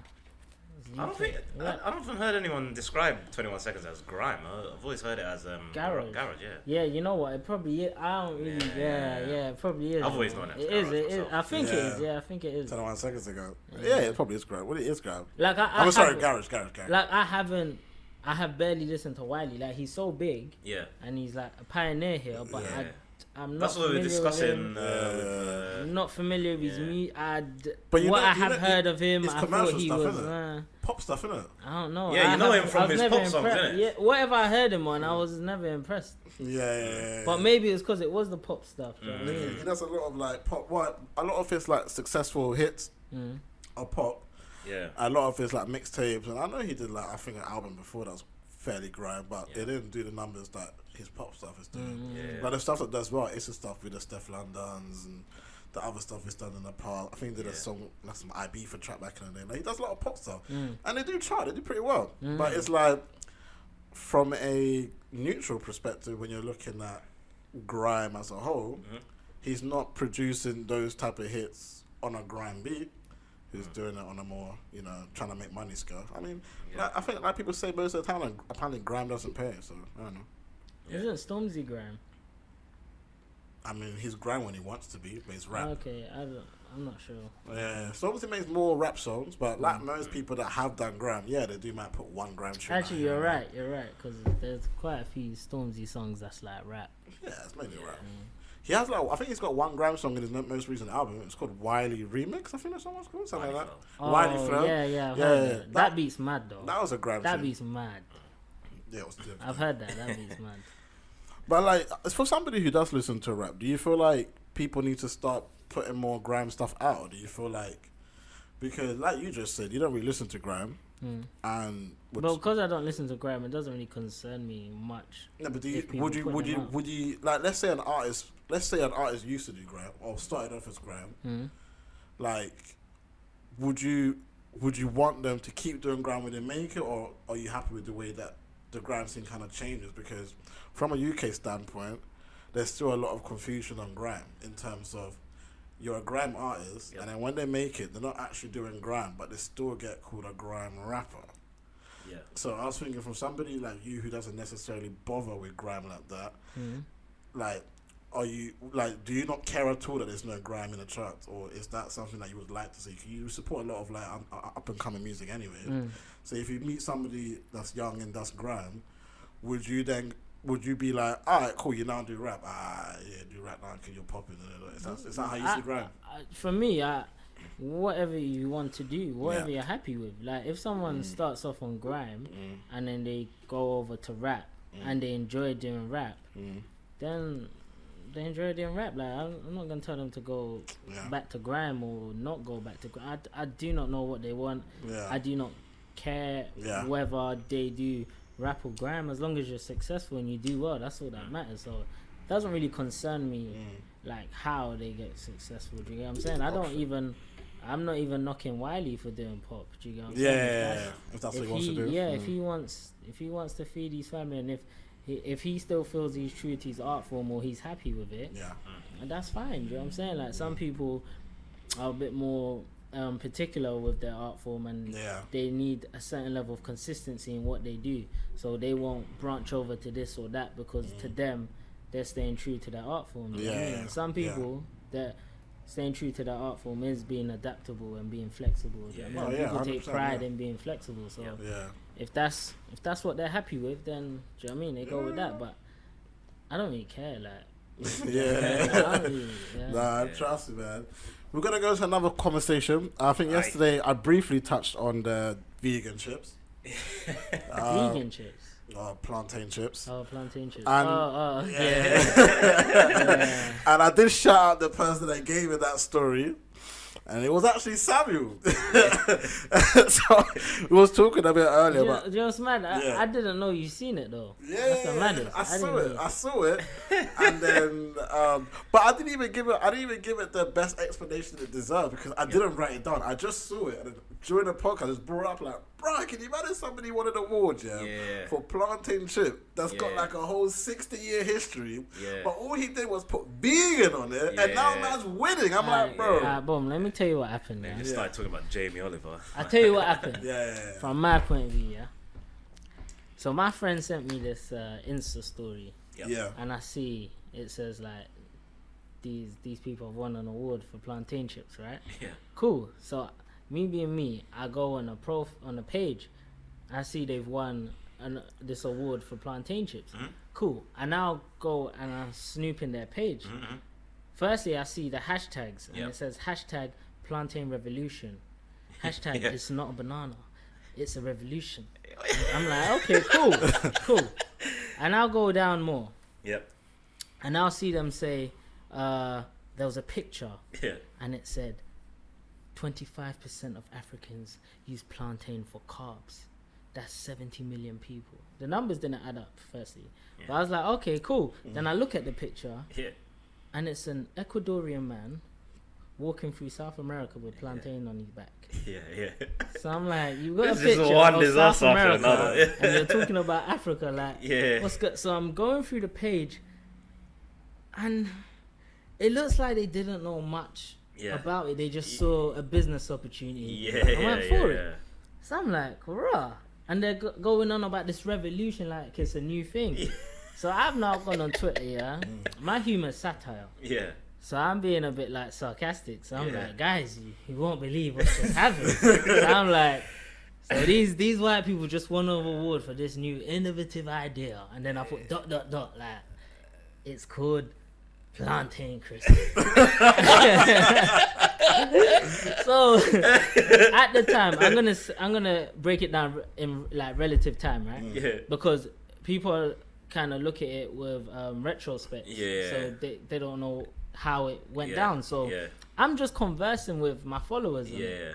I don't think I've heard anyone describe 21 Seconds as grime. I've always heard it as garage. Yeah, you know what? It probably is. I don't really. It probably is. I've always known it. It is. I think it is. Yeah, I think it is. 21 seconds ago. Yeah, it probably is grime. What it is grime? Like I'm sorry, garage. Like I have barely listened to Wiley. Like he's so big. Yeah. And he's like a pioneer here, but I'm not. That's what we were discussing. I'm not familiar with his music. But what I have heard of him, I thought he stuff, was pop stuff, innit? I don't know. Yeah, you know him from his pop songs, innit? Yeah, whatever I heard him on, I was never impressed. Yeah. But maybe it's because it was the pop stuff. You know what I mean? He does a lot of like pop. A lot of his like successful hits are pop. Yeah. A lot of his like mixtapes, and I know he did like I think an album before that was fairly grime, but they didn't do the numbers that his pop stuff is doing. Yeah. But the stuff that does well, it's the stuff with the Steph Londons and the other stuff he's done in the past. I think he did a song, like some IB for track back in the day. Like, he does a lot of pop stuff, and they do chart. They do pretty well. But it's like, from a neutral perspective, when you're looking at grime as a whole, he's not producing those type of hits on a grime beat. Who's doing it on a more, trying to make money scale. I mean, like, I think like people say most of the time, like, apparently grime doesn't pay. So I don't know. Isn't Stormzy grime? I mean, he's grime when he wants to be, but he's rap. Okay, I'm not sure. Yeah, Stormzy makes more rap songs, but like most people that have done grime, they do might put one grime tune. Actually, you're right, because there's quite a few Stormzy songs that's like rap. Yeah, it's mainly rap. He has I think he's got one grime song in his most recent album. It's called Wiley Remix. I think that song was called something like that. Wiley Flow. Yeah. That beat's mad though. That was a grime. That beat's mad. Yeah, it was different. I've heard that. That beat's mad. But like, for somebody who does listen to rap, do you feel like people need to start putting more grime stuff out? Or do you feel like, because like you just said, you don't really listen to grime, and but because I don't listen to grime, it doesn't really concern me much. No, but would you like, let's say an artist used to do grime or started off as grime, like, would you want them to keep doing grime when they make it, or are you happy with the way that the grime scene kind of changes? Because from a UK standpoint, there's still a lot of confusion on grime in terms of you're a grime artist, and then when they make it, they're not actually doing grime, but they still get called a grime rapper. Yeah. So I was thinking, from somebody like you who doesn't necessarily bother with grime like that, like, are you like, do you not care at all that there's no grime in the charts, or is that something that you would like to see? You support a lot of like up and coming music anyway. So if you meet somebody that's young and does grime, would you be like, all right, cool, you now do rap? Do rap now because you're popping. Is that how you see grime? For me, whatever you want to do, whatever you're happy with. Like, if someone starts off on grime and then they go over to rap and they enjoy doing rap, then they enjoy doing rap. Like, I'm not gonna tell them to go back to grime or not go back to grime. I do not know what they want. I do not care whether they do rap or grime. As long as you're successful and you do well, that's all that matters. So it doesn't really concern me like how they get successful. Do you get what I'm saying? I'm not even knocking Wiley for doing pop. Do you get what I'm saying? If that's what he wants to do. If he wants to feed his family, and if he still feels he's true to his art form or he's happy with it, and that's fine. Do you know what I'm saying? Like, some people are a bit more particular with their art form, and they need a certain level of consistency in what they do, so they won't branch over to this or that, because to them they're staying true to their art form. Some people that staying true to their art form is being adaptable and being flexible. People take pride in being flexible. So if that's what they're happy with, then do you know what I mean? They go with that. But I don't really care. Like, trust me, man. We're gonna go to another conversation. I think yesterday I briefly touched on the vegan chips. Vegan chips. Plantain chips. Oh, plantain chips. And, and I did shout out the person that gave me that story, and it was actually Samuel. So we was talking a bit earlier. Do you know what's mad? I didn't know you seen it though. That's the maddest. I saw it, and then but I didn't even give it the best explanation it deserved, because I didn't write it down. I just saw it, and during the podcast, it's brought up like, bro, can you imagine somebody won an award, for plantain chip that's got like a whole 60-year history, but all he did was put vegan on it, and now man's winning. I'm like, bro. Boom, let me tell you what happened. They just started talking about Jamie Oliver. I'll tell you what happened. From my point of view, So my friend sent me this Insta story. And I see it says like, these people have won an award for plantain chips, right? Cool. So me being me, I go on a page, I see they've won this award for plantain chips. Cool. I now go and I snoop in their page. Firstly, I see the hashtags, and it says hashtag plantain revolution. Hashtag it's not a banana, it's a revolution. I'm like, okay, cool. And I'll go down more. And I'll see them say, there was a picture, and it said, 25% of Africans use plantain for carbs. that's 70 million people. The numbers didn't add up, firstly. Yeah. But I was like, okay, cool. Then I look at the picture, and it's an Ecuadorian man walking through South America with plantain on his back. Yeah. So I'm like, you got a picture of South America, and you're talking about Africa, like, what's good? So I'm going through the page, and it looks like they didn't know much about it. They just saw a business opportunity. I went for it. So I'm like, rah. And they're going on about this revolution like it's a new thing. So I've now gone on Twitter, my humor's satire. So I'm being a bit like sarcastic. So I'm like, guys, you won't believe what's just happened. So I'm like, so these white people just won an award for this new innovative idea. And then I put ... like, it's called plantain crisp. So at the time, I'm gonna break it down in like relative time, right? Because people kind of look at it with retrospect, so they don't know how it went down. So I'm just conversing with my followers.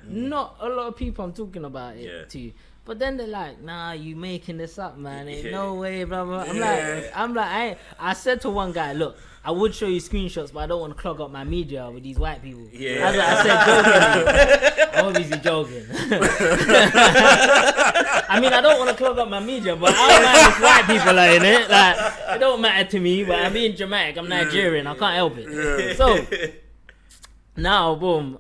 Not a lot of people I'm talking about it to. But then they're like, nah, you making this up, man. Ain't no way, blah, blah. I'm like, I said to one guy, look, I would show you screenshots, but I don't want to clog up my media with these white people. I said jokingly. I'm obviously joking. I mean, I don't want to clog up my media, but I don't mind if white people are in it. Like, it don't matter to me, but I'm being dramatic. I'm Nigerian. I can't help it. So, now, boom,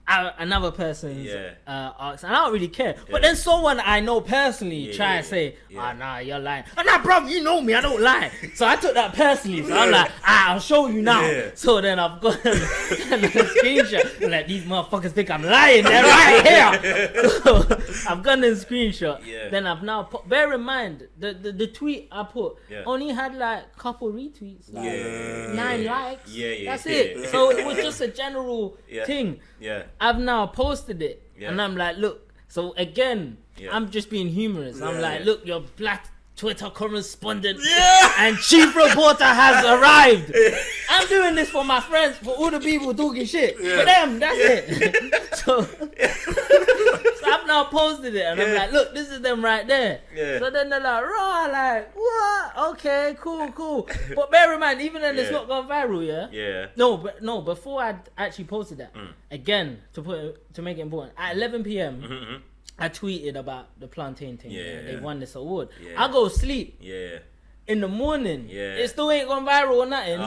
another person's asked, and I don't really care. But then someone I know personally try to say, nah, you're lying. And nah, bro, you know me, I don't lie. So I took that personally. So I'm like, I'll show you now. So then I've got a screenshot. I'm like, these motherfuckers think I'm lying. They're right here. So I've gotten a screenshot. Then I've now put, bear in mind, the tweet I put only had like a couple retweets. Like 9 likes. That's it. So it was just a general thing. I've now posted it, and I'm like, look. So again, I'm just being humorous. I'm like, look, your black Twitter correspondent and chief reporter has arrived. I'm doing this for my friends, for all the people talking shit. For them, that's it. So I've now posted it, and I'm like, look, this is them right there. So then they're like, raw, like, what? Okay, cool. But bear in mind, even then it's not gone viral, No, before I actually posted that, again, to make it important, at 11 p.m., I tweeted about the plantain thing. They won this award. I go sleep. In the morning, it still ain't gone viral or nothing.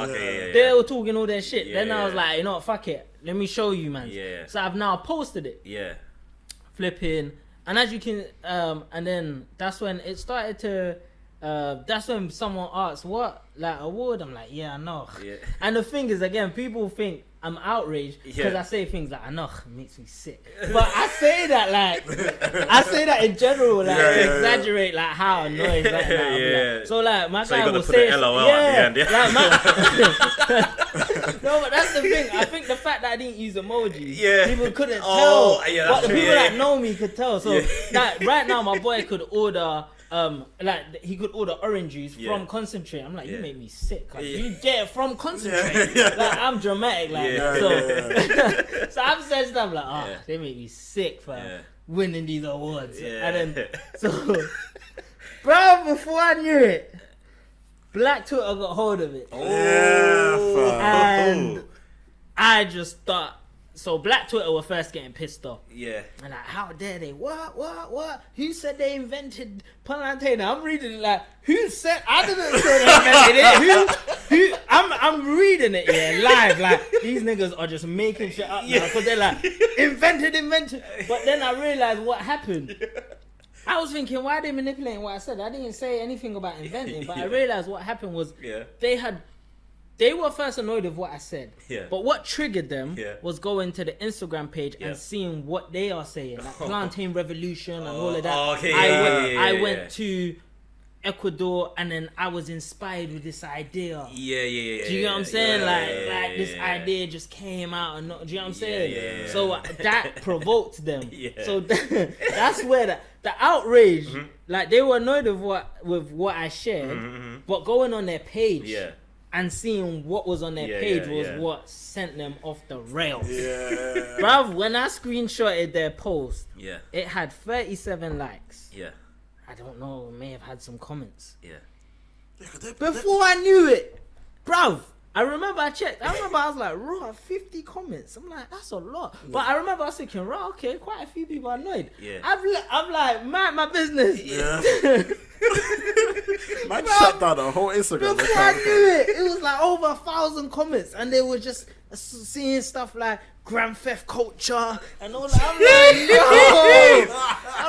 They were talking all that shit. Then I was like, you know what, fuck it. Let me show you, man. So I've now posted it. Flipping. And as you can, and then that's when it started to, that's when someone asked, what, like, award? I'm like, I know. And the thing is, again, people think I'm outraged because I say things like, I know, it makes me sick. But I say that, like, I say that in general, like, to exaggerate, like, how annoyed that like. So, like, my guy will say, LOL at the end, like, no, but that's the thing. I think the fact that I didn't use emojis, people couldn't tell. But the people that know me could tell. So, like, right now, my boy could order, like, he could order orange juice from concentrate. I'm like, you make me sick. You get it from concentrate. Like, I'm dramatic, like, so I've said stuff like, they make me sick for winning these awards. And then, so, bro, before I knew it, Black Twitter got hold of it. And I just thought, so Black Twitter were first getting pissed off. And like, how dare they? What? Who said they invented plantain? I'm reading it like, who said? I didn't say they invented it. Who? I'm reading it live. Like, these niggas are just making shit up now because they're like, invented. But then I realized what happened. I was thinking, why are they manipulating what I said? I didn't say anything about inventing, but I realized what happened was they were first annoyed with what I said. But what triggered them was going to the Instagram page and seeing what they are saying, like plantain revolution and all of that. I went to Ecuador and then I was inspired with this idea. Do you know what I'm saying? Like this idea just came out and do you know what I'm saying? So that provoked them. So that's where the outrage, like, they were annoyed with what I shared, but going on their page and seeing what was on their page was what sent them off the rails. Yeah. Bruv, when I screenshotted their post, Yeah. it had 37 likes. Yeah. I don't know, may have had some comments. Yeah. Before I knew it, bruv, I remember I checked. I was like, raw, 50 comments. I'm like, that's a lot. But I remember I was thinking, raw, okay, quite a few people annoyed. Yeah. I'm like, mind my business. Yeah. Man shut down the whole Instagram. Before I knew it was like over 1,000 comments, and they were just seeing stuff like grand theft culture and all that. I'm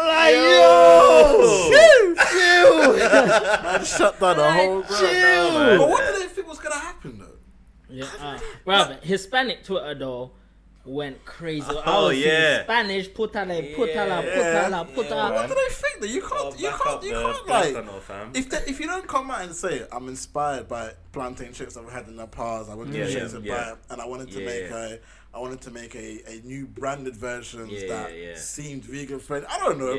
like, yo, chill. Man shut down the whole chill. But what did they think was gonna happen though? Yeah, brother, Hispanic Twitter though went crazy. Oh yeah, Spanish, putala. What do they think that you can't like if you don't come out and say I'm inspired by plantain chips I've had in the past, I went to chips and buy it, and I wanted to make a new branded versions that seemed vegan friendly. I don't know.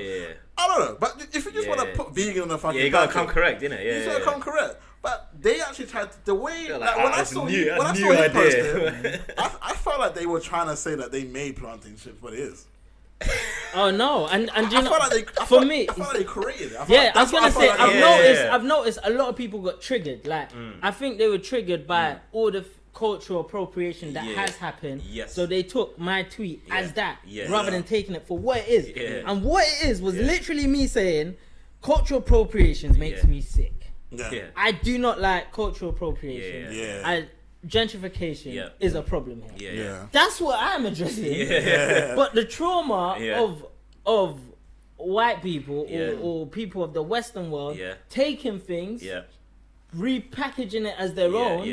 But if you just want to put vegan on the fucking you gotta come correct, innit? You gotta come correct. But they actually tried to, the way when I saw him post it, I felt like they were trying to say that they made plantain chips, but it is. Oh no, and you know, I felt like they created it. I was gonna say, I've noticed a lot of people got triggered. Like, I think they were triggered by all the cultural appropriation that has happened. Yes. So they took my tweet as that rather than taking it for what it is. Yeah. And what it is was literally me saying, cultural appropriations makes me sick. Yeah. I do not like cultural appropriation. Gentrification is a problem here. Yeah. That's what I'm addressing. Yeah. But the trauma of white people or people of the Western world taking things, repackaging it as their own,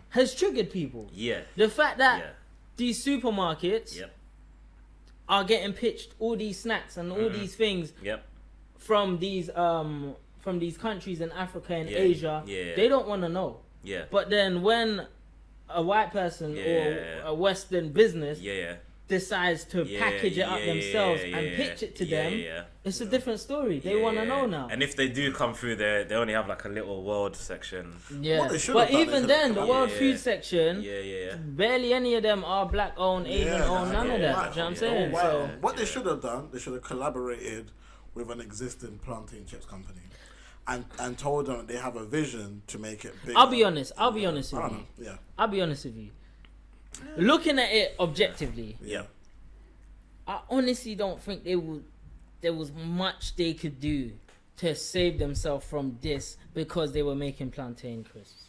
has triggered people. Yeah. The fact that these supermarkets are getting pitched all these snacks and all these things from these countries in Africa and Asia, they don't want to know. Yeah. But then when a white person or a Western business decides to package it up themselves and pitch it to them, it's a different story. They want to know now. And if they do come through there, they only have like a little world section. Yeah. But even then, the world food section, barely any of them are black owned, Asian owned, none of that. Do you know what I'm saying? Wow. So, what they should have done, they should have collaborated with an existing plantain chips company. And told them they have a vision to make it bigger. I'll be honest with you. I'll be honest with you. Looking at it objectively, I honestly don't think there was much they could do to save themselves from this because they were making plantain crisps.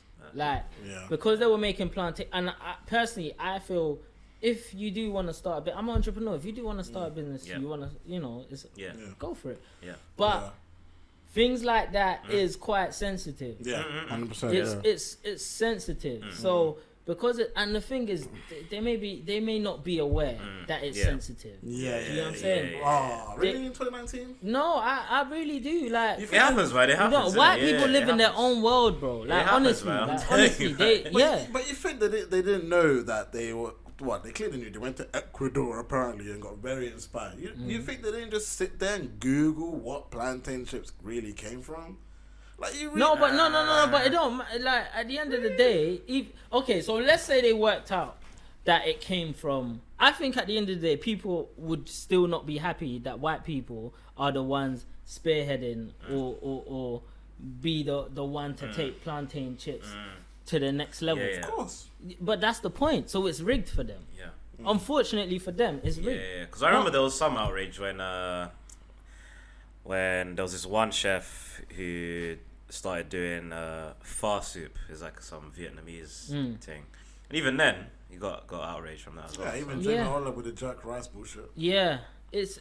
Because they were making plantain, and personally, I feel if you do want to start a bit, I'm an entrepreneur. If you do want to start a business, you want to, go for it. Yeah. But things like that is quite sensitive. 100%. It's sensitive. So because and the thing is, they may not be aware that it's sensitive. You know what I'm saying? Oh, really? In 2019? No, I really do. Like, it happens, right? It happens. White people live in their own world, bro. Like, honestly, But you think that they didn't know that they were. What, they clearly knew. They went to Ecuador apparently and got very inspired. You think they didn't just sit there and Google what plantain chips really came from? Like you really, but it don't, like, at the end of the day, so let's say they worked out that it came from, I think at the end of the day people would still not be happy that white people are the ones spearheading or be the one to take plantain chips to the next level. Of course. But that's the point. So it's rigged for them. Yeah. Unfortunately for them, it's rigged. Yeah. Because I remember there was some outrage when there was this one chef who started doing pho soup. It's like some Vietnamese thing. And even then, he got outraged from that as well. Yeah, even Jamie Oliver with the Jack Rice bullshit. Yeah. It's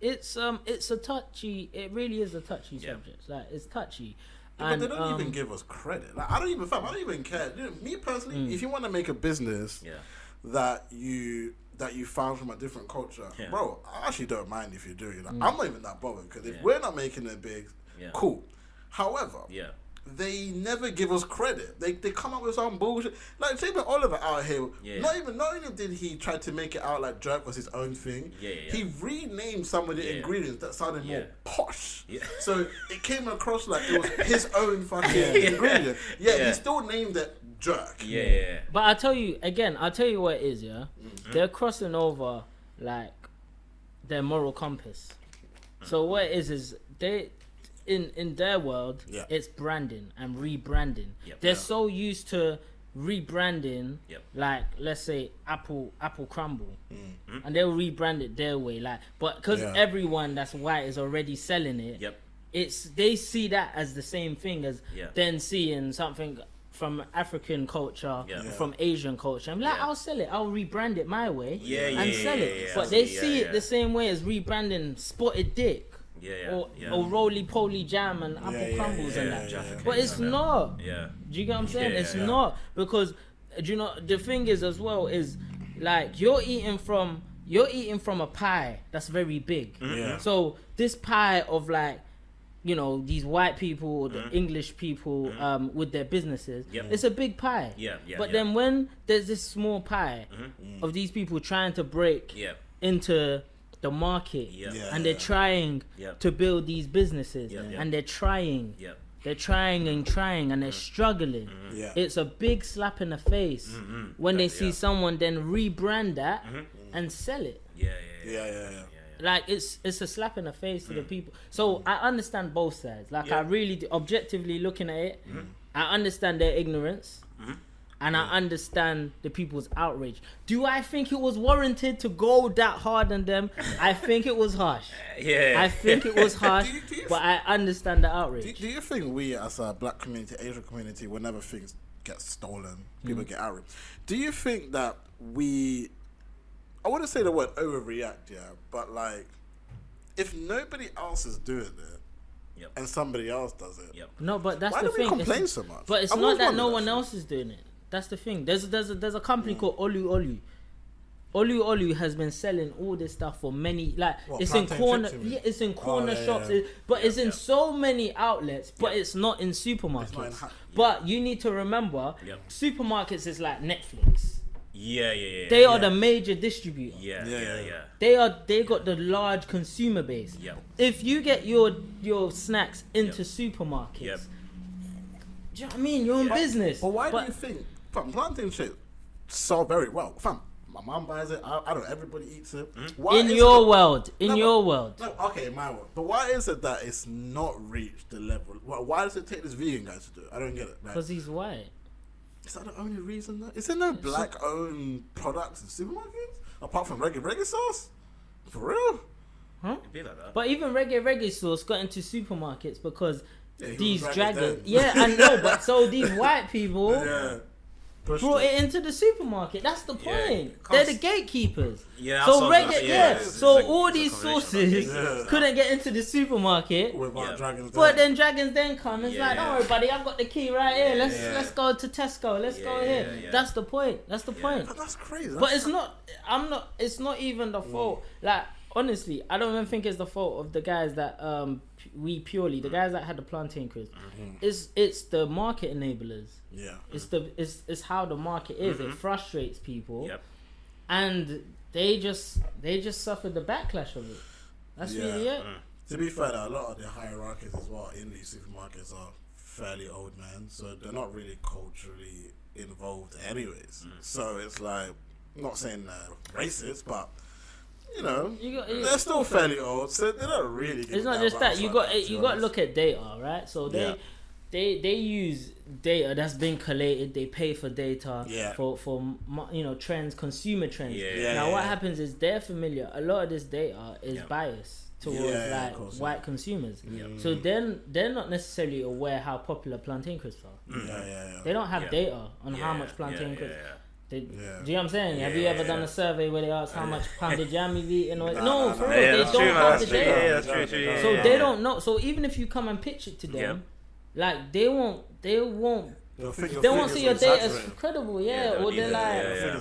a touchy. It really is a touchy subject. Like, it's touchy. But they don't even give us credit. Like, I don't even care. Me personally, if you want to make a business that you found from a different culture, bro, I actually don't mind if you do it. Like, I'm not even that bothered because if we're not making it big, cool. However, they never give us credit. They come up with some bullshit. Like Jamie Oliver out here. Yeah. Not only did he try to make it out like jerk was his own thing. He renamed some of the ingredients that sounded more posh. Yeah. So it came across like it was his own fucking ingredient. He still named it jerk. Yeah. But I'll tell you what it is. Yeah, they're crossing over like their moral compass. So what it is they. In their world, it's branding and rebranding. They're so used to rebranding, like let's say Apple Crumble, and they'll rebrand it their way. Like, but because everyone that's white is already selling it, they see that as the same thing as then seeing something from African culture, from Asian culture. I'm like, I'll sell it. I'll rebrand it my way and sell it. But they see it the same way as rebranding Spotted Dick. Or roly-poly jam and apple crumbles and that. But it's not. Do you get what I'm saying? It's not. Because, do you know, the thing is as well is, like, you're eating from a pie that's very big. So this pie of, like, you know, these white people or the English people with their businesses, it's a big pie. But then when there's this small pie of these people trying to break into the market and they're trying to build these businesses and they're trying and they're struggling, it's a big slap in the face when they see someone then rebrand that and sell it. Like it's a slap in the face to the people. So I understand both sides. Like I really do, objectively looking at it, I understand their ignorance. And I understand the people's outrage. Do I think it was warranted to go that hard on them? I think it was harsh. I think it was harsh, but I understand the outrage. Do you think we as a black community, Asian community, whenever things get stolen, people get outraged, do you think that we, I wouldn't say the word overreact, but like, if nobody else is doing it, and somebody else does it, no, but that's why the do thing. we complain so much? But it's not that no one else is doing it. That's the thing. There's a company called Olu Olu. Olu Olu has been selling all this stuff for many, like it's in corner shops, but it's in so many outlets, but it's not in supermarkets. But you need to remember, supermarkets is like Netflix. They are the major distributor. They got the large consumer base. If you get your snacks into supermarkets, do you know what I mean? Your own business. But why do you think plantain shit sell very well? Fam, my mom buys it. I don't. Everybody eats it. In your world. No, okay, in my world. But why is it that it's not reached the level? Why does it take this vegan guy to do it? I don't get it. Because he's white. Is that the only reason? Though? Is there no black-owned products in supermarkets apart from reggae sauce? For real? Huh? It'd be like that. But even reggae sauce got into supermarkets because these dragons. Yeah, I know. But so these white people brought it into the supermarket. That's the point. They're the gatekeepers. So reggae. So all these sauces couldn't get into the supermarket. Without dragons. But then dragons then come. It's like, don't worry, buddy. I've got the key right here. Let's go to Tesco. Let's go here. That's the point. That's the point. But that's crazy. But it's not. It's not even the fault. Like honestly, I don't even think it's the fault of the guys that the guys that had the plantain crisp. It's the market enablers. It's how the market is. It frustrates people, and they just suffered the backlash of it. That's really it. To be fair, a lot of the hierarchies as well in these supermarkets are fairly old, man. So they're not really culturally involved, anyways. So it's like, I'm not saying racist, but you know, they're still fairly old, so they're not really. It's not just that. You got to look at data, right? So they use data that's been collated. They pay for data for trends, consumer trends. Now what happens is they're familiar. A lot of this data is biased towards white consumers. So then they're not necessarily aware how popular plantain crisps are. They don't have data on how much plantain crisps. Do you know what I'm saying? Have you ever done a survey where they ask how much pounded jam you've eaten? No, for real, they don't have the data. That's true. So they don't know. So even if you come and pitch it to them, like they won't they won't see your data as credible, or they're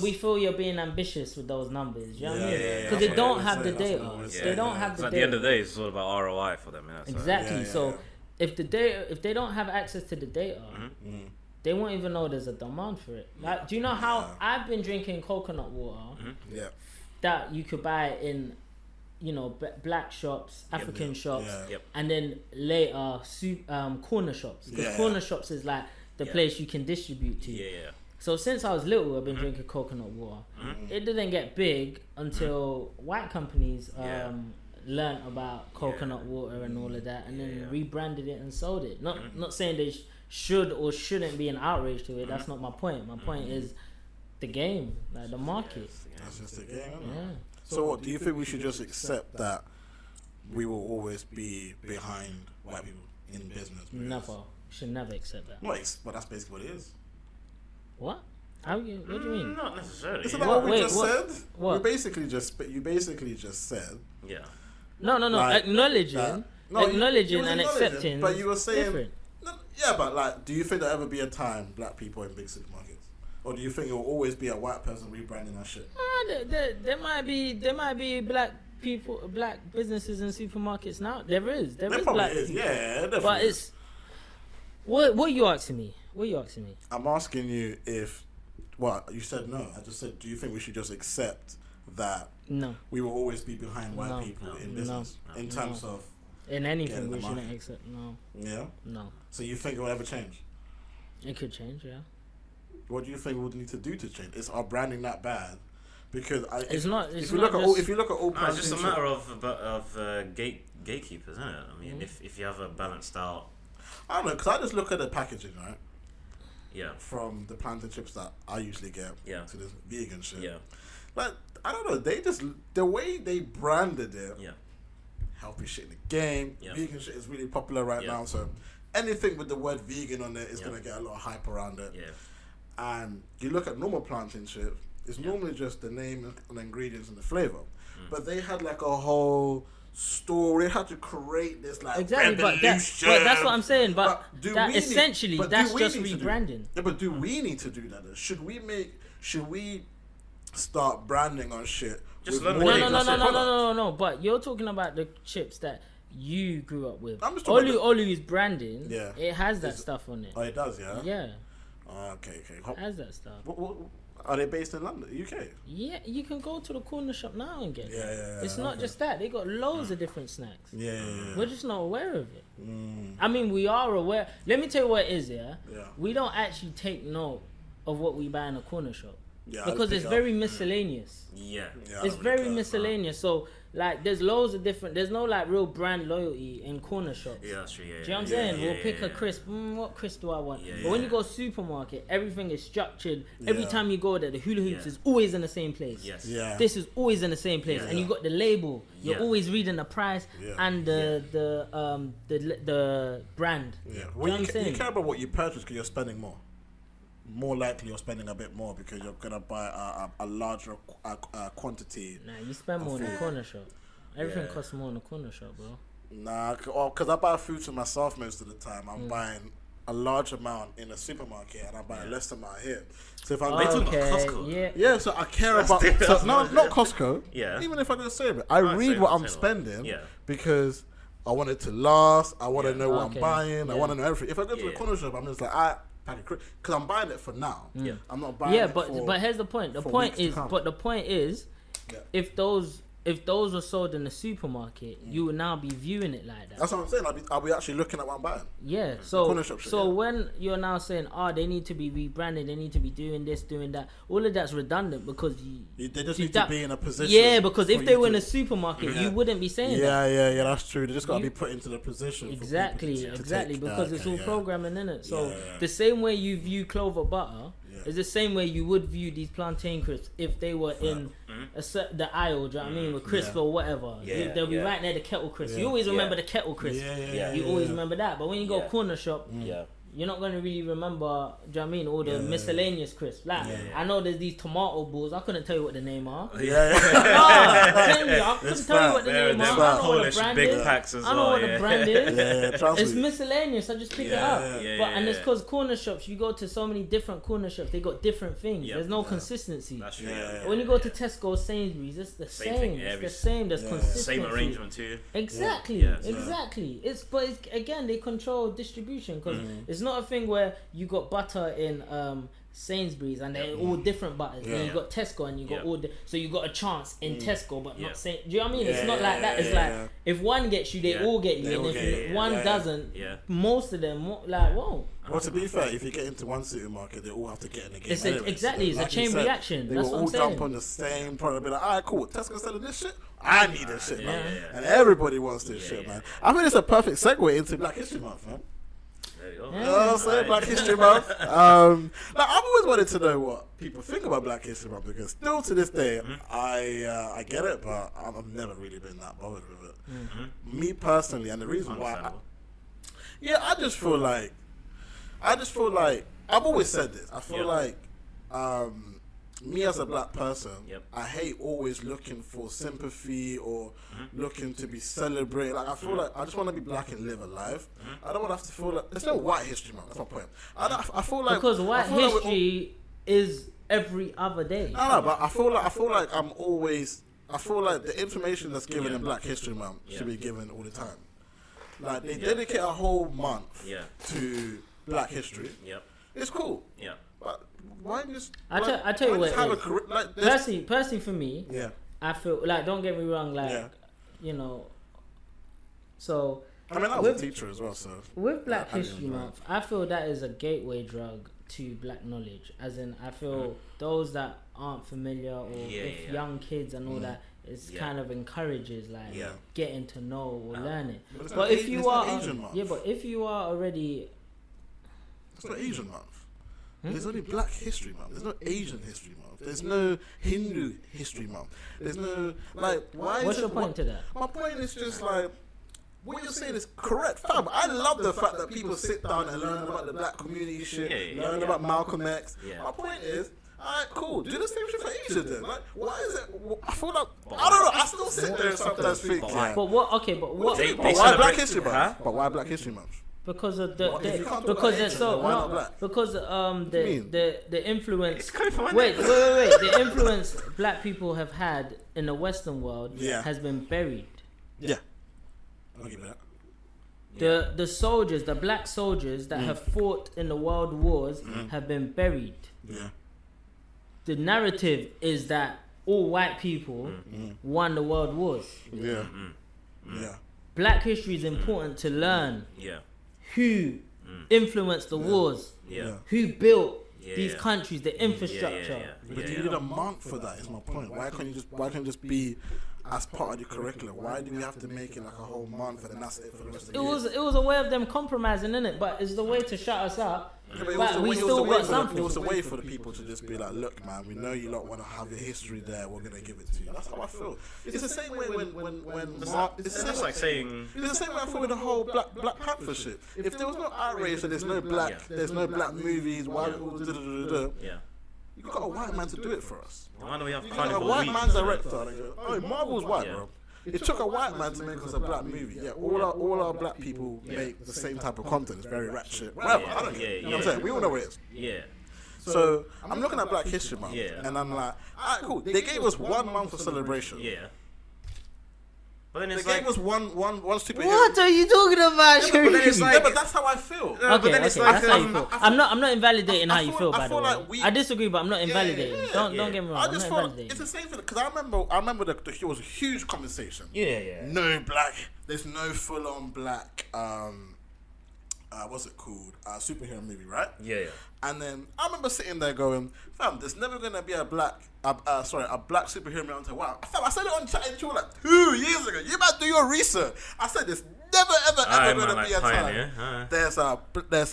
we feel you're being ambitious with those numbers. You know what I mean? Because they don't have the data. They don't have the data. At the end of the day, it's all about ROI for them. Exactly. So if they don't have access to the data, they won't even know there's a demand for it. Like, do you know how I've been drinking coconut water that you could buy in, black shops, African shops, and then later corner shops. Because corner shops is like the place you can distribute to. So since I was little, I've been drinking coconut water. It didn't get big until white companies learned about coconut water and all of that, and then rebranded it and sold it. Not saying they should or shouldn't be an outrage to it. That's not my point. My point is the game, like the market. That's just the game. So what, do you think we should just accept that we will always be behind white people in business? Never. Should never accept that. No, but that's basically what it is. What? What do you mean? Not necessarily. Isn't that what we just said? What? You basically just said. Yeah. No. Like, acknowledging and accepting. But you were saying. Different. Yeah, but like, do you think there'll ever be a time black people in big supermarkets? Or do you think it will always be a white person rebranding that shit? There might be black people, black businesses in supermarkets now. There is probably black is. people. Yeah, definitely. But it's what are you asking me? I'm asking you if. Well, you said no. I just said, do you think we should just accept that? No. We will always be behind white people in business in terms of. In anything, we shouldn't accept. No. Yeah. No. So you think it will ever change? It could change, yeah. What do you think we would need to do to change? Is our branding that bad? Because if you look at all, it's just a matter of gatekeepers, isn't it? I mean, if you have a balanced out, I don't know, because I just look at the packaging, right? Yeah. From the plantain chips that I usually get to this vegan shit. Yeah. Like, I don't know, they just the way they branded it. Yeah. Healthy shit in the game. Yeah. Vegan shit is really popular right now, so anything with the word vegan on it is gonna get a lot of hype around it. Yeah. And you look at normal plantain chips, it's normally just the name and the ingredients and the flavor. But they had like a whole story. They had to create this like revolution. But that's what I'm saying. But that's just rebranding. Yeah, but do we need to do that? Should we start branding on shit? No. But you're talking about the chips that you grew up with. Olu's branding. Yeah. It has that stuff on it. Oh, it does, yeah. Yeah. Okay. It has that stuff. What, are they based in London, UK? Yeah, you can go to the corner shop now and get it. Yeah. It's not just that. They got loads of different snacks. Yeah. We're just not aware of it. I mean, we are aware. Let me tell you what it is, yeah? We don't actually take note of what we buy in a corner shop. Yeah, because it's very miscellaneous. Yeah. It's very miscellaneous. So, like, there's loads of different. There's no like real brand loyalty in corner shops. Yeah, that's true. Yeah. Do you know what I'm saying? We'll pick a crisp. What crisp do I want? But when you go supermarket, everything is structured. Every time you go there, the hula hoops is always in the same place. Yes. Yeah. This is always in the same place, and you got the label. You're always reading the price and the brand. Yeah. Well, you care about what you purchase because you're spending more. More likely you're spending a bit more because you're gonna buy a larger quantity. Nah, you spend more in the corner shop. Everything costs more in the corner shop, bro. Nah, because I buy food for myself most of the time. I'm buying a large amount in a supermarket and I buy a less amount here. So if I'm Costco, so I care about not Costco. Yeah. Even if I don't save it, I read what I'm spending because I want it to last. I want to know what I'm buying. I want to know everything. If I go to the corner shop, I'm just like because I'm buying it for now. Yeah. I'm not buying it but here's the point. The point is, if those were sold in the supermarket, you would now be viewing it like that. That's what I'm saying. I'll be actually looking at what I'm buying. Yeah. So when you're now saying, they need to be rebranded, they need to be doing this, doing that, all of that's redundant because they just need to be in a position. Yeah, because if they were in a supermarket, you wouldn't be saying that. Yeah, that's true. They just got to be put into the position. Exactly, because it's all programming in it. So the same way you view clover butter. It's the same way you would view these plantain crisps if they were in the aisle, do you know what I mean, with crisp or whatever. They'll be right near the kettle crisp. You always remember the kettle crisp. You always remember that. But when you go corner shop, you're not gonna really remember. Do you know what I mean? All the miscellaneous crisps. Like I know there's these tomato balls. I couldn't tell you what the name are. Oh, I couldn't tell you what the name are. I know what the brand big is. packs as I know what the brand is. It's me. miscellaneous. I just pick it up. And it's because corner shops. You go to so many different corner shops. They got different things. There's no consistency. That's true. When you go to Tesco, Sainsbury's, it's the same. It's the same. There's consistency. Same arrangement too. Exactly. Exactly. Again, they control distribution because it's not a thing where you got butter in Sainsbury's and they're all different butters. Then you got Tesco and you got so you got a chance in Tesco, but not Saint. Do you know what I mean? It's not like that. It's like if one gets you, they all get you, and if one doesn't, most of them won't. Well, to be fair, if you get into one supermarket, they all have to get in the game. It's a chain reaction. They That's will what all I'm saying. jump on the same product. Be like, alright, cool. Tesco's selling this shit. I need this shit, man. And everybody wants this shit, man. I think it's a perfect segue into Black History Month, man. There you go. You know what I'm saying? Black History Month. Now, I've always wanted to know what people think about Black History Month because still to this day, I get it, but I've never really been that bothered with it. Me personally, and the reason why, I just feel like I've always said this. I feel like me as a black person, I hate always looking for sympathy or looking to be celebrated. Like I feel like I just want to be black and live a life. I don't want to have to feel like there's no White History Month. That's my point. I feel like because White History is every other day. No, but I feel like I'm always. I feel like the information that's given in Black History Month should be given all the time. Like they dedicate a whole month to Black history. It's cool. But why just? I tell you what. Personally, for me, I feel like, don't get me wrong, like you know. So I mean, I was a teacher as well, so with Black History Month, I feel that is a gateway drug to black knowledge. As in, I feel those that aren't familiar or if young kids and all that. It's kind of encourages like getting to know or learning. But if you are but if you are already, it's not Asian Month. There's only Black History Month. There's no Asian History Month. There's no Hindu History Month. There's no why? What's your point to that? My point is just like what you're saying is correct, fam. I love the fact that people sit down and learn about the black community shit, learn about Malcolm X. My point is, alright, cool. Do the same shit for Asia then. Like, why is it? I feel like I don't know. I still sit there and sometimes think. But what? Okay, but what? But why Black History Month? But why Black History Month? Because of because they're so because the influence. Wait. The influence black people have had in the Western world has been buried. Yeah. I'll give you that. The soldiers, the black soldiers that have fought in the world wars have been buried. Yeah. The narrative is that all white people won the world wars. Yeah. Yeah. Black history is important to learn. Who influenced the wars? Who built these countries, the infrastructure? But you need a month for that. Is my point. Why can't it just be as part of the curriculum? Why do we have to make it like a whole month and then that's it for the rest of the year? It was a way of them compromising, innit? But it's the way to shut us up. But we still got something. It was a way for the people to just be like, look, man, we know you lot want to have your history there. We're gonna give it to you. That's how I feel. It's the same way when it's the same way I feel with the whole Black Panther shit. If there was no outrage and there's no black movies, why you got a white man to do it for us. Why do we have a white man director? Oh, Marvel's white, bro. It took a white man to make us a black movie. Yeah, all our black people make the same type of content. It's very ratchet. Whatever, I don't care. You know what I'm saying? We all know what it is. Yeah. So I'm looking at Black History Month, and I'm like, alright, cool. They gave us 1 month of celebration. Yeah. But then they gave us one stupid. What are you talking about, but that's how I feel. Okay, that's how you feel. I'm not invalidating how you feel. By the way, I disagree, but I'm not invalidating. Don't get me wrong. I'm not invalidating. It's the same thing because I remember there was a huge conversation. No black. There's no full on black. What's it called? Superhero movie, right? Yeah. And then I remember sitting there going, fam, there's never gonna be a black superhero movie until wow. Fam, I said it on Chatchill like 2 years ago. You might do your research. I said there's never ever gonna be a time. There's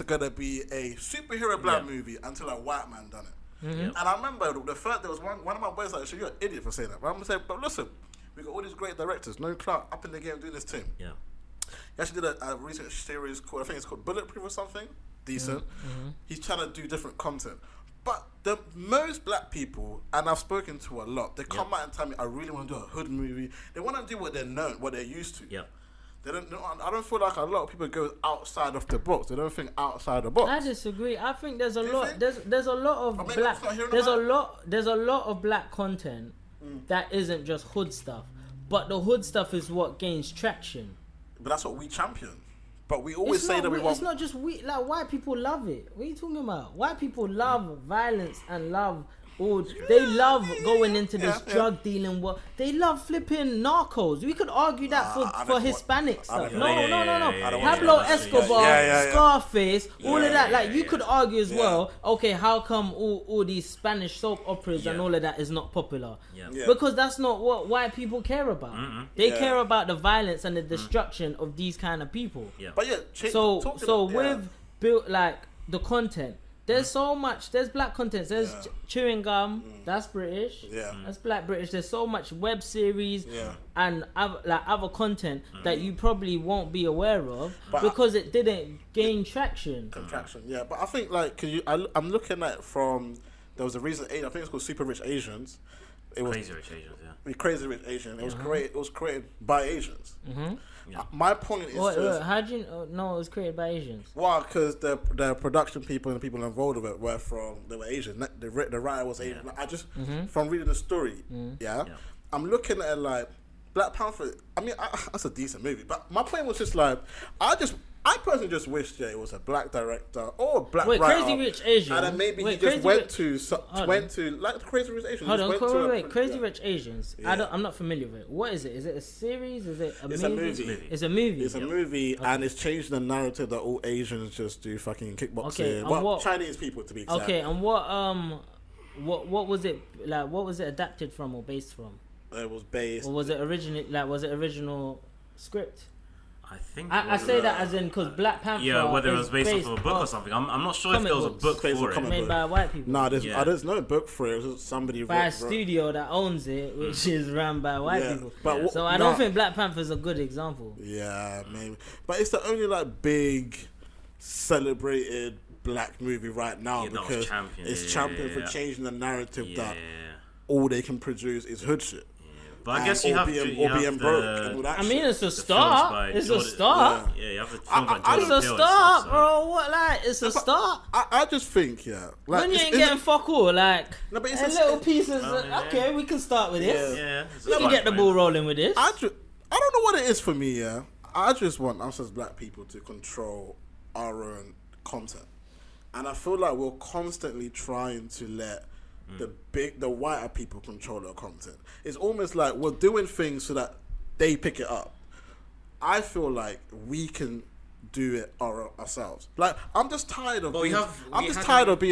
gonna be a superhero black movie until a white man done it. And I remember there was one of my boys like, you're an idiot for saying that. But I'm gonna say, but listen, we got all these great directors, no Clark up in the game doing this team. Yeah. He actually did a recent series called, I think it's called Bulletproof or something. decent. He's trying to do different content. But the most black people, and I've spoken to a lot, they come out and tell me, I really want to do a hood movie. They want to do what they're known, what they're used to. Yeah. They don't. I don't feel like a lot of people go outside of the box. They don't think outside the box. I disagree. I think there's a Do you lot. think? There's a lot of maybe black. I'm not hearing There's a about lot. There's a lot of black content that isn't just hood stuff, but the hood stuff is what gains traction. But that's what we champion. But we always It's say not that we we- want. It's not just we. Like white people love it. What are you talking about? White people love violence and love. They love going into this drug dealing world. They love flipping narcos. We could argue that for Hispanic stuff. No. Pablo Escobar, Scarface, all of that. Like you could argue as well. Okay, how come all these Spanish soap operas and all of that is not popular? Yeah. Because that's not what white people care about. They care about the violence and the destruction of these kind of people. Yeah. But With built like the content. There's so much. There's black content. There's chewing gum. That's British. Yeah. That's black British. There's so much web series and other content that you probably won't be aware of because it didn't gain traction. Contraction, yeah. But I think like, I'm looking at from, there was a recent, I think it's called Super Rich Asians. It was Crazy Rich Asians, yeah. Crazy Rich Asian. It was created. It was created by Asians. Yeah. My point is Wait, how do you know it was created by Asians? Well, because the production people and the people involved with it they were Asian. The writer was Asian. Like, I just from reading the story, I'm looking at it like Black Panther. I mean, that's a decent movie, but my point was just like I personally just wish it was a black director or a black writer. Crazy Rich Asians. And then maybe he just went to like Crazy Rich Asians. Hold on, wait. Crazy Rich Asians. Yeah. I'm not familiar with it. What is it? Is it a series? Is it a movie? It's a movie. It's a movie. It's a movie, and it's changed the narrative that all Asians just do fucking kickboxing. Okay, well, Chinese people to be exact. Okay, and what was it like? What was it adapted from or based from? It was based. Or was it original script? I think I say that as in because Black Panther. Yeah, whether it was based off of a book or something. I'm not sure if there was a book for it. Made by white people. Nah, there's no book for it. It was somebody by a studio that owns it, which is run by white people. But so I don't think Black Panther is a good example. Yeah, maybe. But it's the only like big celebrated black movie right now because it's champion for changing the narrative that all they can produce is hood shit. But I guess you have broke. I mean, it's a start. It's a start. Yeah, you have the films by Jordan It's a Peele start, and stuff, bro. What like? It's a start. I just think like when you ain't getting fuck all, like no, but it's little pieces. Okay, we can start with this. Yeah, we can get the ball rolling with this. I don't know what it is for me. Yeah, I just want us as black people to control our own content, and I feel like we're constantly trying to let the whiter people control our content. It's almost like we're doing things so that they pick it up. I feel like we can do it ourselves. Like I'm just tired of being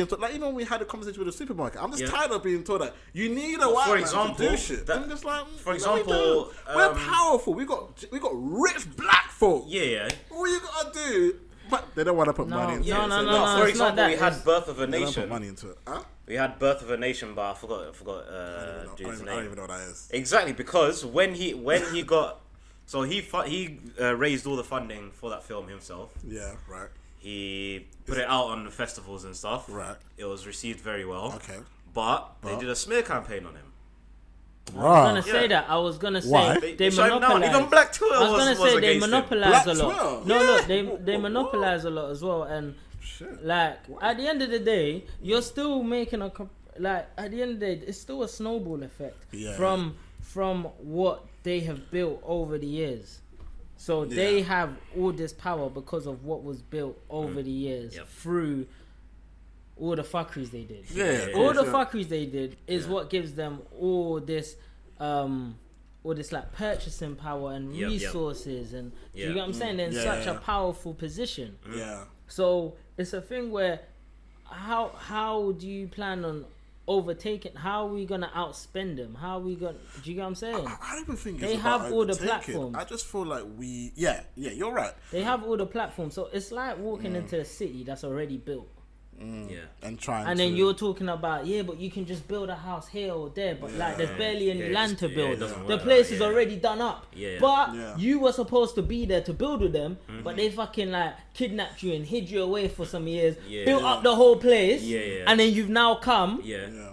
told, like, you know, we had a conversation with the supermarket. I'm just tired of being told that you need a white man to do shit. I'm just like, for example, we're powerful. We got rich black folk. Yeah. All you gotta do, but they don't want to put money into it. No. For example, we had Birth of a They don't Nation. put money into it. Huh? We had Birth of a Nation, but I forgot dude's name. I don't even know what that is. Exactly, because when he got, so he raised all the funding for that film himself. Yeah, right. He put it out on the festivals and stuff. Right. It was received very well. Okay. But they did a smear campaign on him. I was gonna say they monopolize. Even Black Twitter I was gonna say they monopolize a lot. Look, they monopolize a lot as well, and like at the end of the day, you're still making at the end of the day, it's still a snowball effect from what they have built over the years. So they have all this power because of what was built over the years through all the fuckeries they did. Fuckeries they did is what gives them all this like purchasing power and resources and do you get what I'm saying? They're in such a powerful position. Yeah. So it's a thing where how do you plan on overtaking? How are we gonna outspend them? How are we gonna? Do you get what I'm saying? I don't even think they it's have about all the overtaking. platforms. I just feel like you're right. They have all the platforms, so it's like walking into a city that's already built. and trying. And then you're talking about but you can just build a house here or there, but like there's barely any land to build. The place is already done up. But you were supposed to be there to build with them, but they fucking like kidnapped you and hid you away for some years, built up the whole place, and then you've now come,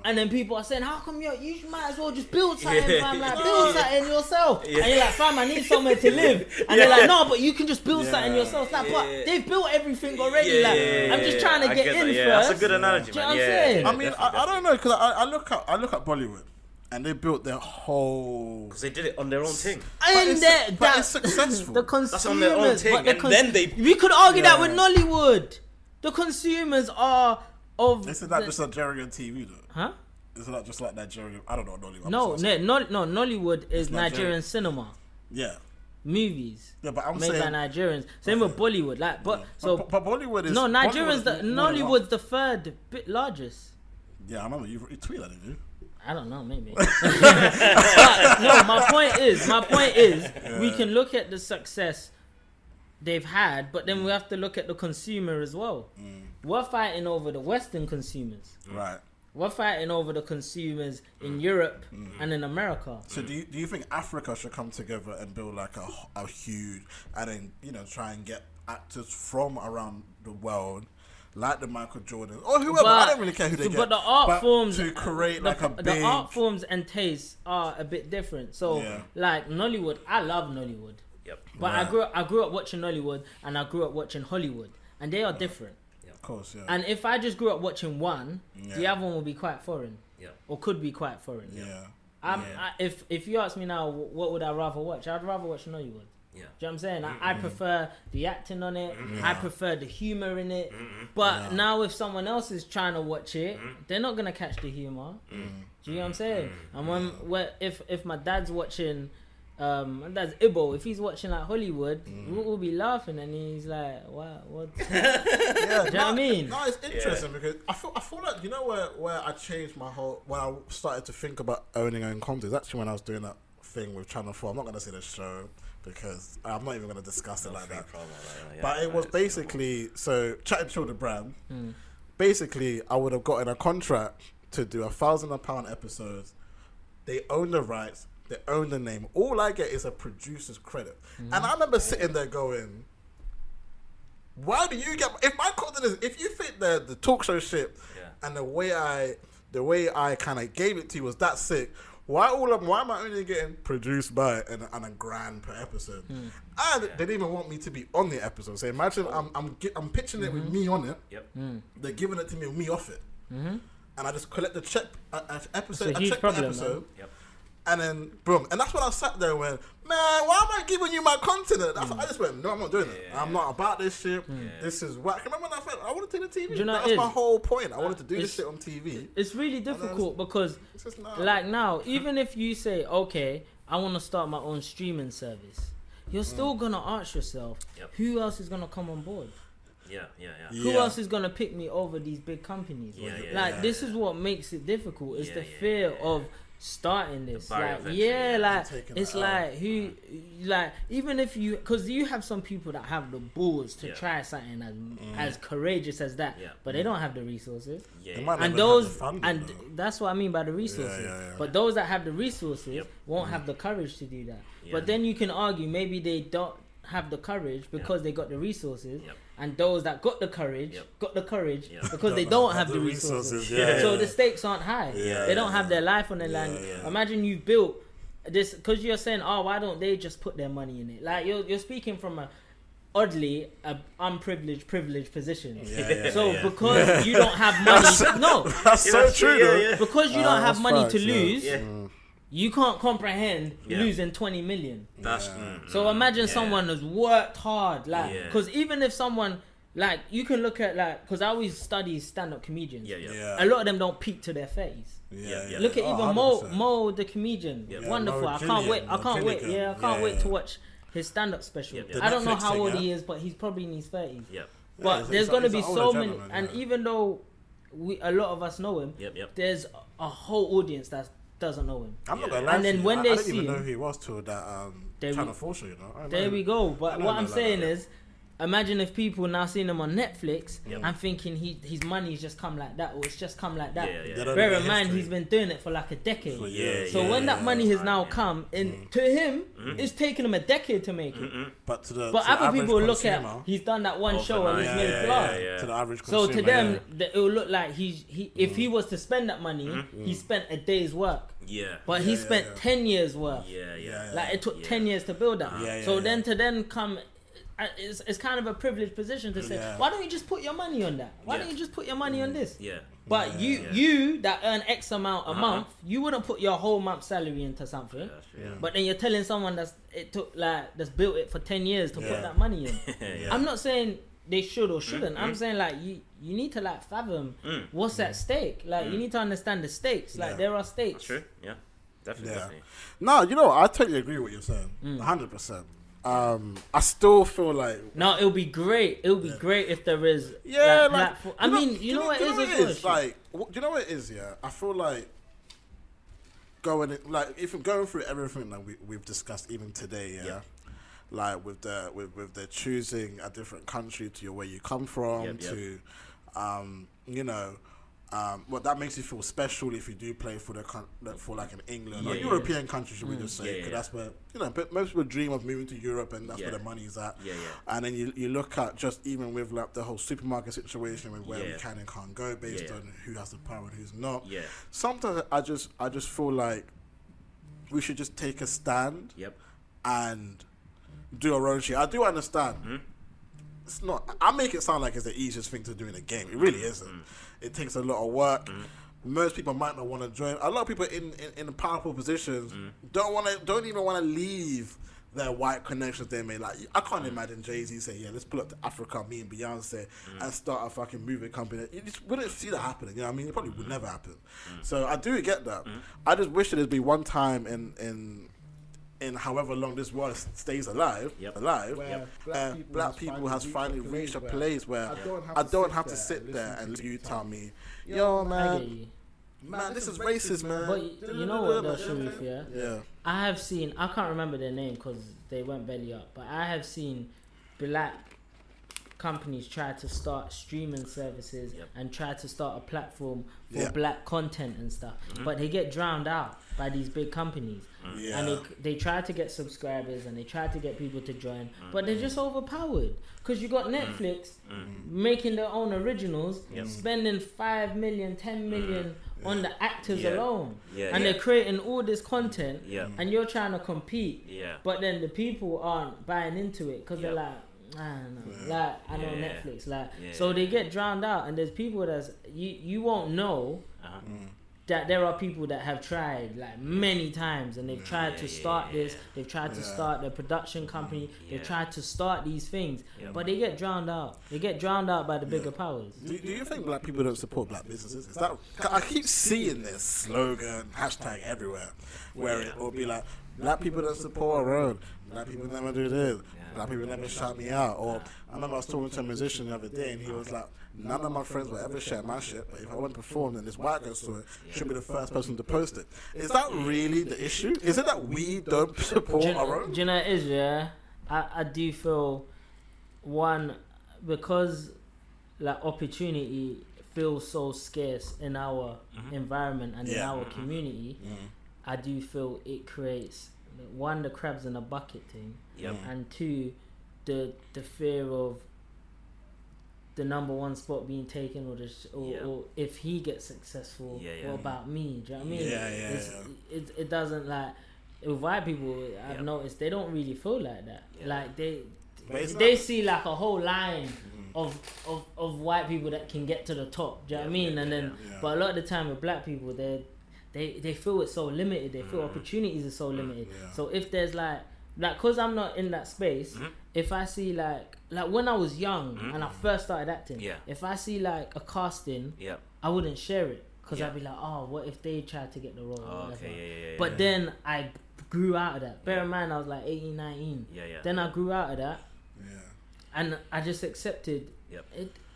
and then people are saying, how come you might as well just build something, fam? Like build something yourself. And you're like, fam, I need somewhere to live. And they're like, no, but you can just build something yourself. Like, but they've built everything already. Like, I'm just trying to get in first. That's a good analogy, Do you know what I'm saying? I mean, I don't know, because I look at Bollywood, and they built their whole. Because they did it on their own thing. And but it's successful. The consumers, that's on their own thing. And then they. We could argue that with Nollywood. The consumers are of. Isn't that just Nigerian TV though? Huh? Isn't that just like Nigerian? I don't know Nollywood. No, Nollywood is Nigerian cinema. Yeah. Movies. Yeah, but I'm made saying by Nigerians. Same with Bollywood. Like, but Bollywood is Nollywood's the third bit largest. Yeah, I remember you tweeted that, didn't you? I don't know, maybe. But, no, my point is, we can look at the success they've had, but then we have to look at the consumer as well. We're fighting over the Western consumers. Right. We're fighting over the consumers in Europe and in America. So do you think Africa should come together and build like a huge, and then try and get actors from around the world, like the Michael Jordan or whoever? I don't really care who they get. But the art forms to create the art forms and tastes are a bit different. So like Nollywood, I love Nollywood. Yep. But I grew up watching Nollywood and I grew up watching Hollywood, and they are different. Of course, yeah. And if I just grew up watching one, the other one will be quite foreign. Yeah. Or could be quite foreign. Yeah. If you ask me now, what would I rather watch? I'd rather watch Nollywood. Yeah. Do you know what I'm saying? I prefer the acting on it. I prefer the humor in it. But now if someone else is trying to watch it, they're not gonna catch the humor. Do you know what I'm saying? And if my dad's watching. That's Ibo. If he's watching like Hollywood, we'll be laughing, and he's like, "What?" Do you know what I mean? No, it's interesting because I feel like where I changed my whole when I started to think about owning own content. Is actually when I was doing that thing with Channel 4. I'm not gonna say the show because I'm not even gonna discuss it like that. But it was basically SBTVs the brand. Basically, I would have gotten a contract to do £1,000 episodes. They own the rights. They own the name. All I get is a producer's credit. And I remember sitting there going, why do you get... If my content is... If you think the talk show shit and the way I kind of gave it to you was that sick, why am I only getting produced by and a grand per episode? And they didn't even want me to be on the episode. So imagine I'm pitching it with me on it. They're giving it to me with me off it. And I just collect the check episode. I check the episode. And then boom, and that's when I sat there and went, man, why am I giving you my content? I just went, no, I'm not doing it. I'm not about this shit. This is whack. Remember when I felt I want to take the TV? That's my whole point. I wanted to do this shit on TV. It's really difficult because, like now, even if you say, okay, I want to start my own streaming service, you're still gonna ask yourself, who else is gonna come on board? Who else is gonna pick me over these big companies? This is what makes it difficult. Is the fear of starting this, it's like who, like even if you, because you have some people that have the balls to try something as courageous as that, but they don't have the resources, and those and that's what I mean by the resources. But those that have the resources won't have the courage to do that. But then you can argue maybe they don't have the courage because they got the resources. And those that got the courage because they don't have the resources. So the stakes aren't high. They don't have their life on the line. Imagine you built this, because you're saying, oh, why don't they just put their money in it? Like you're speaking from a unprivileged position. Because you don't have money, that's so true. Because you don't have money to lose. You can't comprehend losing 20 million. So imagine someone has worked hard, because even if someone, like, you can look at, like, because I always study stand-up comedians. A lot of them don't peak to their 30s. Look at even Mo the comedian. Wonderful. I can't wait. I can't wait to watch his stand-up special. I don't know how old he is, but he's probably in his 30s. But there's going to be so many, and even though a lot of us know him, there's a whole audience that doesn't know him. I'm not gonna lie. And then when they I didn't see even know who he was till that Channel 4 show, There we go. But what I'm saying is, imagine if people now seeing him on Netflix and thinking his money's just come like that, or it's just come like that. Bear in mind, he's been doing it for like a decade. So when that money has now come, in to him, it's taken him a decade to make it. But other people look at, he's done that one show and he's made blah. To the average consumer, so to them, it will look like if he was to spend that money, he spent a day's work. But he spent 10 years worth. Like it took 10 years to build that. So then to then come, it's kind of a privileged position to say, why don't you just put your money on that? Why don't you just put your money on this? But you that earn X amount a month, you wouldn't put your whole month's salary into something. But then you're telling someone that's built it for 10 years to put that money in. I'm not saying they should or shouldn't. I'm saying like you need to like fathom what's at stake. Like you need to understand the stakes. Like there are stakes. That's true. Yeah, definitely. No, you know, I totally agree with what you're saying. 100%. I still feel like no, it'll be great. It'll be great if there is. I mean, you know what it is. Like, you know what it is. Yeah, I feel like if you're going through everything that we've discussed even today. Like with the choosing a different country to where you come from to, you know, what that makes you feel special if you do play for like an England or European country, should we just say? Because that's where, you know, most people dream of moving to Europe, and that's where the money's at. And then you look at just even with like the whole supermarket situation with where we can and can't go based on who has the power and who's not. Sometimes I just feel like we should just take a stand and do our own shit. I do understand. It's not. I make it sound like it's the easiest thing to do in a game. It really isn't. It takes a lot of work. Most people might not want to join. A lot of people in powerful positions don't even want to leave their white connections they made. Like, I can't imagine Jay-Z say, let's pull up to Africa, me and Beyonce, and start a fucking movie company. You just wouldn't see that happening. You know what I mean? It probably would never happen. So I do get that. I just wish there'd be one time in however long this world stays alive, where black people has finally reached a place where I don't have to sit there and you tell me, yo, man, this is racist, man. But you know what, though, Sharif, I have seen, I can't remember their name because they went belly up, but I have seen black companies try to start streaming services and try to start a platform for black content and stuff, but they get drowned out by these big companies. And they try to get subscribers and they try to get people to join, but they're just overpowered because you got Netflix making their own originals, spending 5 million, 10 million on the actors alone, and they're creating all this content, and you're trying to compete, but then the people aren't buying into it because they're like, I don't know, I know Netflix, so they get drowned out. And there's people that's you won't know that there are people that have tried like many times, and they've tried to start this, they've tried to start the production company, they've tried to start these things, but they get drowned out. They get drowned out by the bigger powers. Do you think black people don't support black businesses? Is that, I keep seeing this slogan, hashtag everywhere, where it will be like, black people don't support our own, black people never do this, black people never shout me out. Or I remember I was talking to a musician the other day, and he was like, none of my friends will ever share my shit, but if I want to perform and this white girl saw it, she'll be the first person to post it. Is that really the issue? Is it that we don't support our own? Do you know what it is, I do feel, one, because like opportunity feels so scarce in our environment and in our community, I do feel it creates, one, the crabs in a bucket thing, and two, the fear of the number one spot being taken, or if he gets successful, what about me? Do you know what I mean? It doesn't, like, with white people, I've noticed they don't really feel like that. Like they see like a whole line of white people that can get to the top. Do you know what I mean? And then, but a lot of the time with black people, they feel it's so limited. They feel opportunities are so limited. So if there's like cause I'm not in that space, if I see like when I was young and I first started acting, if I see like a casting, I wouldn't share it because I'd be like, oh, what if they tried to get the role? Or whatever. But then I grew out of that. Bear in mind, I was like 18, 19. Then I grew out of that, and I just accepted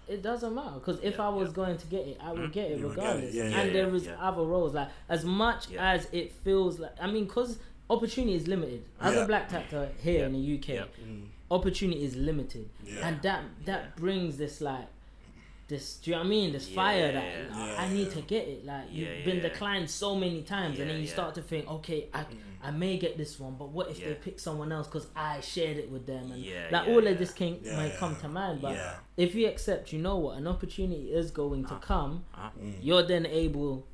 it doesn't matter, because if I was going to get it, I would get it regardless. And there is other roles, like as much as it feels like, I mean, because opportunity is limited. As a black actor here in the UK, opportunity is limited, and that brings this like. This, do you know what I mean? This fire that I need to get it. Like you've been declined so many times, and then you start to think, okay, I may get this one, but what if they pick someone else because I shared it with them? And all of this may come to mind. But if you accept, you know what, an opportunity is going to come, you're then able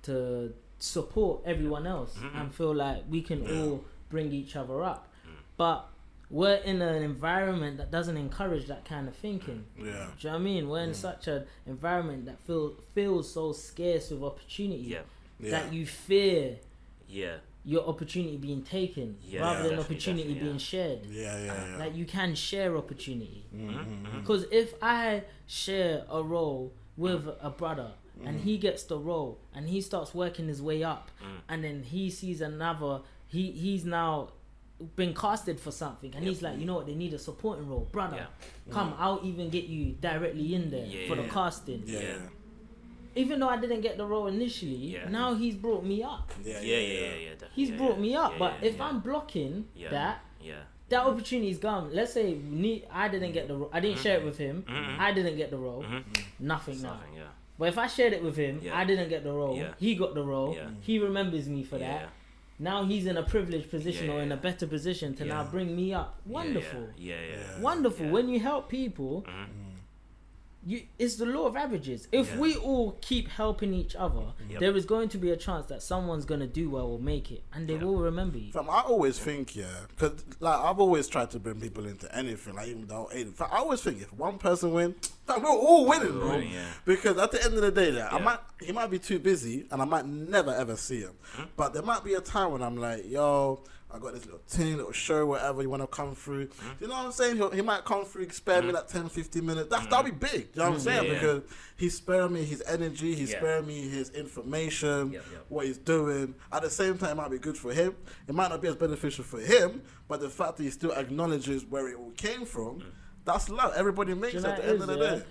to support everyone else and feel like we can all bring each other up. But we're in an environment that doesn't encourage that kind of thinking. Do you know what I mean? We're in such an environment that feels so scarce with opportunity that you fear your opportunity being taken rather than opportunity being shared. Like you can share opportunity. Because if I share a role with a brother and he gets the role and he starts working his way up and then he sees another, he's now been casted for something and he's like, you know what, they need a supporting role, brother, come, I'll even get you directly in there for the casting. Even though I didn't get the role initially, now he's brought me up. He's brought me up. But if I'm blocking that opportunity's gone. Let's say I didn't get the role, I didn't share it with him, I didn't get the role, nothing now. But if I shared it with him, I didn't get the role, he got the role, he remembers me for that. Now he's in a privileged position or in a better position to now bring me up. Wonderful. Wonderful. When you help people, it's the law of averages. If we all keep helping each other, there is going to be a chance that someone's going to do well or make it, and they will remember you. I always think, because like I've always tried to bring people into anything, like even though I always think if one person wins, we're all winning, bro. Because at the end of the day, he might be too busy, and I might never ever see him. But there might be a time when I'm like, yo, I got this little thing, little show, whatever, you want to come through. You know what I'm saying? He might come through, spare me like 10, 15 minutes. That'll be big. You know what I'm saying? Because he's sparing me his energy, he's sparing me his information, what he's doing. At the same time, it might be good for him. It might not be as beneficial for him, but the fact that he still acknowledges where it all came from, that's love. Everybody makes it at the end of the day.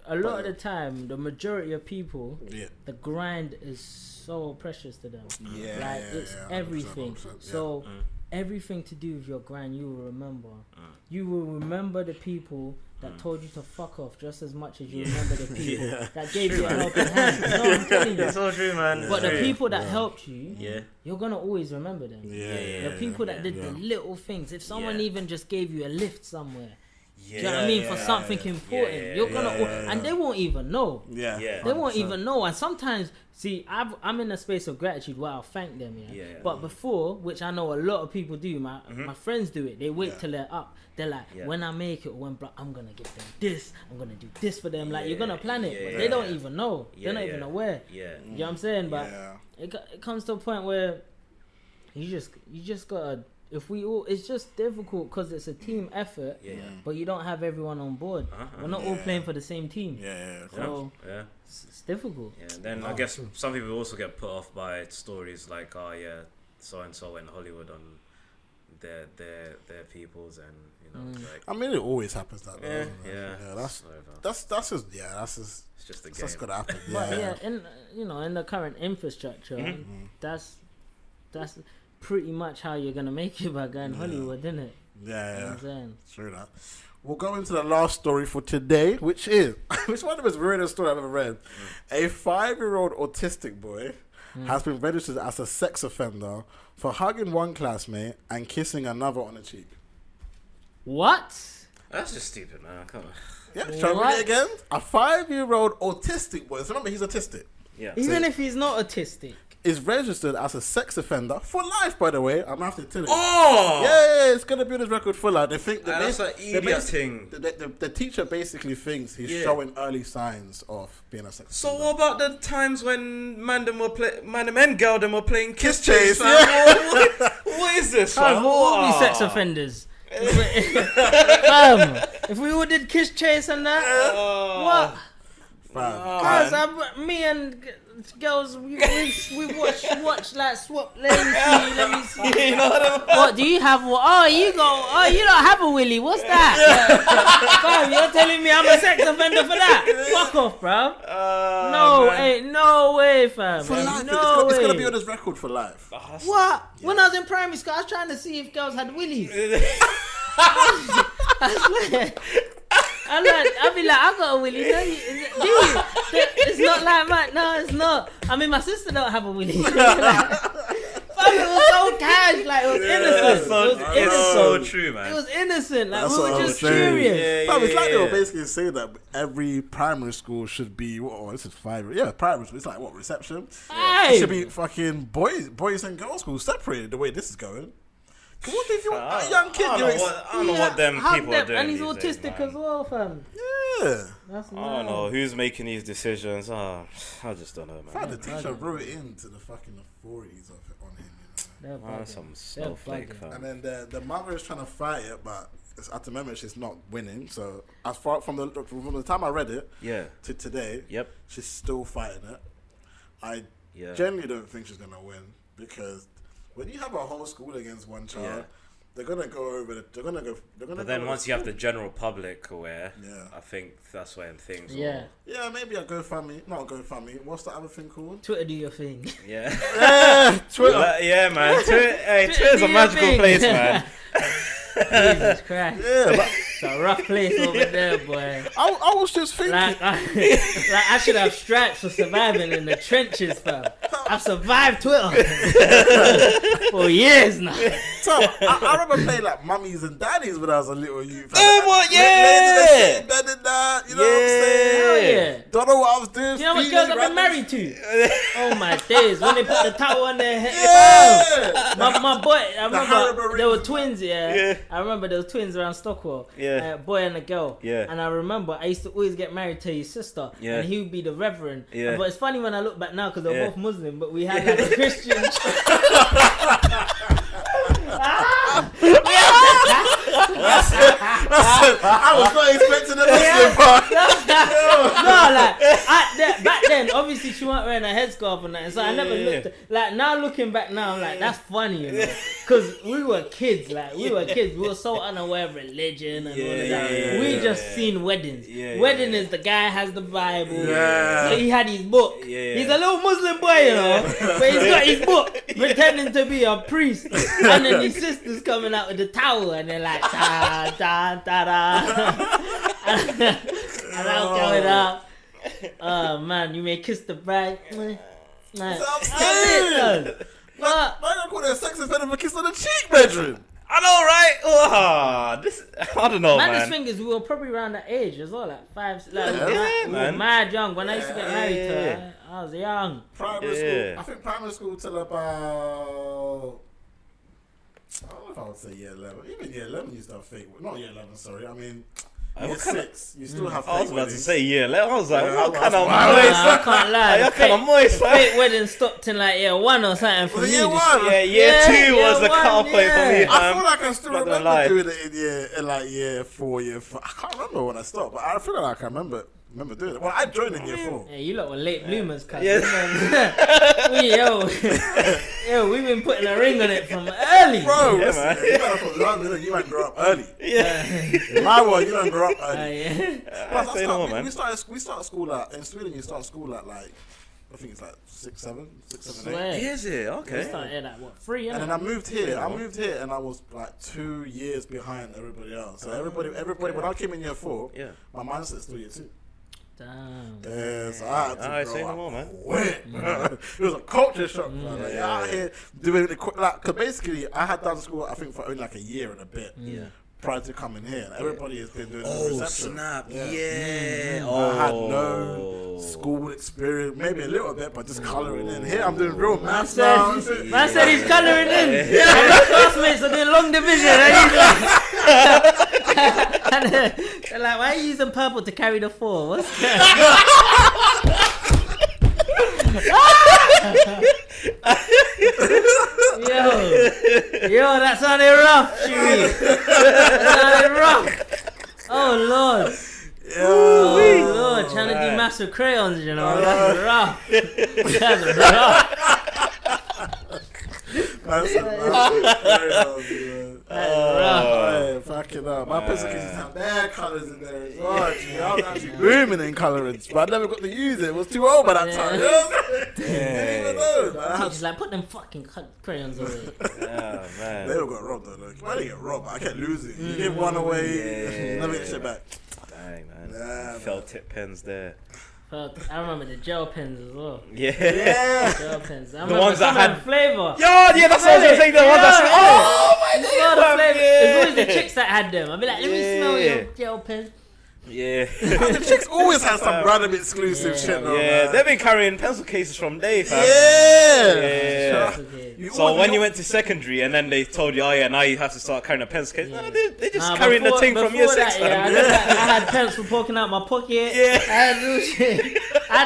A lot of the time, the majority of people, the grind is so precious to them. It's everything. So everything to do with your grind, you will remember. You will remember the people that told you to fuck off just as much as you remember the people that gave you a helping hand. No, I'm telling you. It's all true, man. But the people that helped you, you're gonna always remember them. The people that did the little things. If someone even just gave you a lift somewhere. Do you know what I mean? For something important, you're gonna, and they won't even know. They won't even know. And sometimes, see, I'm in a space of gratitude where I'll thank them. But before, which I know a lot of people do, my friends do it. They wait till they're up. They're like, when I make it, I'm gonna give them this. I'm gonna do this for them. Like you're gonna plan it, but they don't even know. They're not even aware. You know what I'm saying? But it comes to a point where you just gotta. If we all, it's just difficult because it's a team effort, but you don't have everyone on board. We're not all playing for the same team. So it's difficult. Then I guess some people also get put off by stories like, so and so in Hollywood on their peoples, and you know, like. I mean, it always happens that way. That's just it's just the game. That's gotta happen. But in the current infrastructure, that's pretty much how you're gonna make it by going Hollywood, isn't it? You know what I'm saying? True that. We'll go into the last story for today, which is one of the most weirdest story I've ever read. A 5-year-old autistic boy has been registered as a sex offender for hugging one classmate and kissing another on the cheek. What? That's just stupid, man. Come on. Yeah, shall I read it again? A 5-year-old autistic boy. So remember, he's autistic. Even if he's not autistic. Is registered as a sex offender for life, by the way. I'm gonna have to tell you. Oh! Yeah, it's gonna be on his record for life. They think that's an idiot thing. The teacher basically thinks he's showing early signs of being a sex offender. So what about the times when man and girl them were playing kiss chase? What is this? We'll all be sex offenders. If we all did kiss chase and that, what? Because me and girls, we watch like swap. Let me see. You know what do you have? Oh, you don't have a willy. What's that? You're telling me I'm a sex offender for that? Fuck off, bro. No, ain't no way, fam. For life, No it's way. gonna be on his record for life. What? Yeah. When I was in primary school, I was trying to see if girls had willies. I swear. I'd be like, I got a willy. No, it's not like mine. No, it's not. I mean, my sister don't have a willy. It was so cash, like it was innocent. It's so true, man. It was innocent, like That's we what were I just was saying. curious. It's like they were basically saying that every primary school should be this is 5. Yeah, primary school. It's like what reception? It should be fucking boys and girls school separated the way this is going. What if you're a young kid? I don't know what them people are doing. And he's these autistic days, as well, fam. Yeah. That's I don't know who's making these decisions. I just don't know, man. The teacher wrote it into the fucking authorities of it on him, you know. Some snowflake, fam. And then the mother is trying to fight it, but at the moment she's not winning. So as far from the time I read it, to today, she's still fighting it. I genuinely don't think she's gonna win because when you have a whole school against one child, they're gonna go over. But then once you have the general public aware, I think that's when things. Yeah, maybe a GoFundMe, not a GoFundMe. What's the other thing called? Twitter, do your thing. Yeah, Twitter. Yeah, man. Twitter's a magical place, man. Jesus Christ. Yeah, but it's a rough place over there, boy. I was just thinking. Like I should have stripes for surviving in the trenches, fam. I've survived Twitter for years now. So I remember playing like mummies and daddies when I was a little youth. What? Yeah. Bed in that, you know what I'm saying? Hell yeah. Don't know what I was doing. You know how much girls I've been married to? Oh my days. When they put the towel on their head. Yeah. My boy, I remember there were twins, I remember there was twins around Stockwell. A boy and a girl. And I remember I used to always get married to his sister. And he would be the reverend. But it's funny when I look back now because they're both Muslim, but we had like a Christian I was not expecting a Muslim part. Back then, obviously she wasn't wearing a headscarf and that, so I never looked. Like now, looking back now, I'm like, that's funny, you know, because we were kids. We were so unaware of religion and all of that. We just seen weddings. Wedding is the guy has the Bible, so he had his book. He's a little Muslim boy, you know, but he's got his book, pretending to be a priest, and then his sister's coming out with the towel, and they're like, da da da da, and I'm going up. Oh man, you may kiss the bride. Man. That's what I'm saying. Why don't call that a sex offender for kiss on the cheek, bedroom? I know, right? I don't know, man. This thing is, we were probably around that age as well, like 5, like we were man. mad young. When I used to get married to her, I was young. Primary school. I think primary school till about. I don't know if I would say year 11. Even year 11 you still have fake. Not year 11, sorry. I mean, year 6. You still have fake I was about to weddings. say year 11. I was like, what kind of I moist? can't lie. You're kind of moist, man. Fake wedding stopped in like year 1 or something for Was it me. year 1? Yeah, year 2 was the cut-off point for me, I feel like I still Not gonna remember lie. doing it in year 4, year 5. I can't remember when I stopped, but I feel like I remember doing it. Well, I joined in year 4. Yeah, you lot were late bloomers, cuz. Yeah. We've been putting a ring on it from early. Bro, Yeah, listen, man. you better put London, you might grow up early. Yeah. My one, you don't grow up early. Plus, say no more, man. We start school in Sweden. You start school at like, I think it's like 6, 7, 8. Is it? Okay. We started at what, 3, And then I moved here. And I was like 2 years behind everybody else. So everybody. When I came in year 4, my mindset's still year 2. Damn. Yes, I had to I say grow no more, man. quick. It was a culture shock, man. Like, out here doing it quick. Like, cause basically, I had done school, I think, for only like a year and a bit. Prior to coming here, and everybody has been doing the reception. Snap! Yeah. Oh. I had no school experience, maybe a little bit, but just colouring in. Here, I'm doing real maths now. Man said he's colouring in. And his classmates are doing long division. And they're like, why are you using purple to carry the 4? What's that? Yo, that sounded rough, Chewy. That sounded rough. Oh Lord. Oh Lord, trying to do maths with crayons, you know. That's rough. That's rough. That's very healthy, man. Hey, fucking up. My pencil cases have bare colours in there as well. Actually. I was actually booming in colouring, but I never got to use it. It was too old by that time. You know what I'm saying? Didn't even know. Teacher's like, put them fucking crayons away. Oh, man. They all got robbed though. Like, why did they get robbed? I kept losing. You give one away, you never get shit back. Dang, man. Nah, Felt tip pens there. I remember the gel pens as well. Yeah. Gel pens. I The remember ones that some of had the flavour. Yeah, that's what I was gonna say. The ones that oh my Smell the god. flavour. It's always the chicks that had them. I'd be like, let me smell Yeah. your gel pen. Yeah. the chicks always have some random exclusive shit though, Yeah, man. they've been carrying pencil cases from day, fam. Yeah. Yeah. So when you went to secondary and then they told you, oh yeah, now you have to start carrying a pencil case. Yeah. No, they just carrying the thing from year 6, fam. I had pencil poking out my pocket. Yeah. I had little shit. I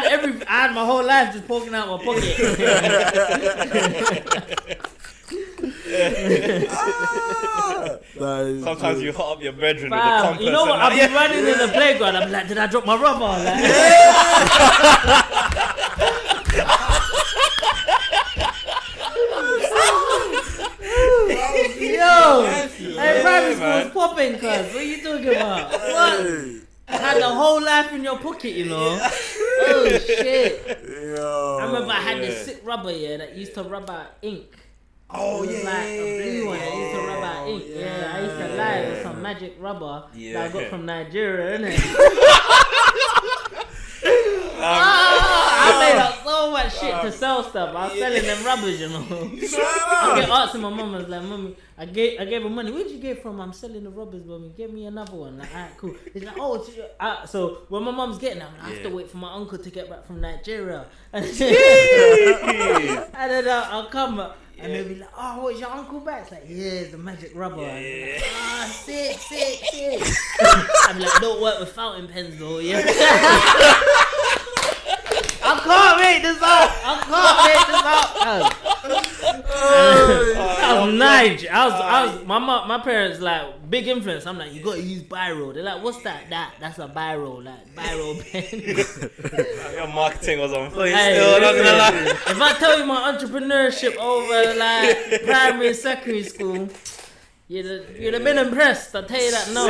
had my whole life just poking out my pocket. Sometimes you hot up your bedroom with the Fam, compass. you know what? and I'll that. be running in the playground. I'm like, did I drop my rubber? Like, yo, hey, private school's popping, cuz. What are you talking about? What? Had the whole life in your pocket, you know. Oh shit! Yo. I remember I had this sick rubber that used to rub out ink. Oh It was yeah, like a blue one that used to rub out ink. yeah, Yeah, I used to lie. It was some magic rubber that I got from Nigeria, innit? I made up so much shit to sell stuff. I was selling them rubbers, you know. I get asking my mum, I was like, Mummy, I gave her money. Where'd you get from? I'm selling the rubbers, Mummy. Give me another one. Like, alright, cool. It's like, oh, so when my mum's getting them, I have to wait for my uncle to get back from Nigeria. And then I'll come and they'll be like, oh, what's your uncle back? It's like, yeah, it's the magic rubber. And like, sick. I'm like, don't work with fountain pens though, yeah. I can't make this up. I was Nige. I was my parents like big influence. I'm like, you gotta use biro. They're like, what's that? That's a biro, like biro pen. Your marketing was on point Hey, still, not gonna lie. if I tell you my entrepreneurship over like primary and secondary school, you'd have been impressed. I'll tell you that now.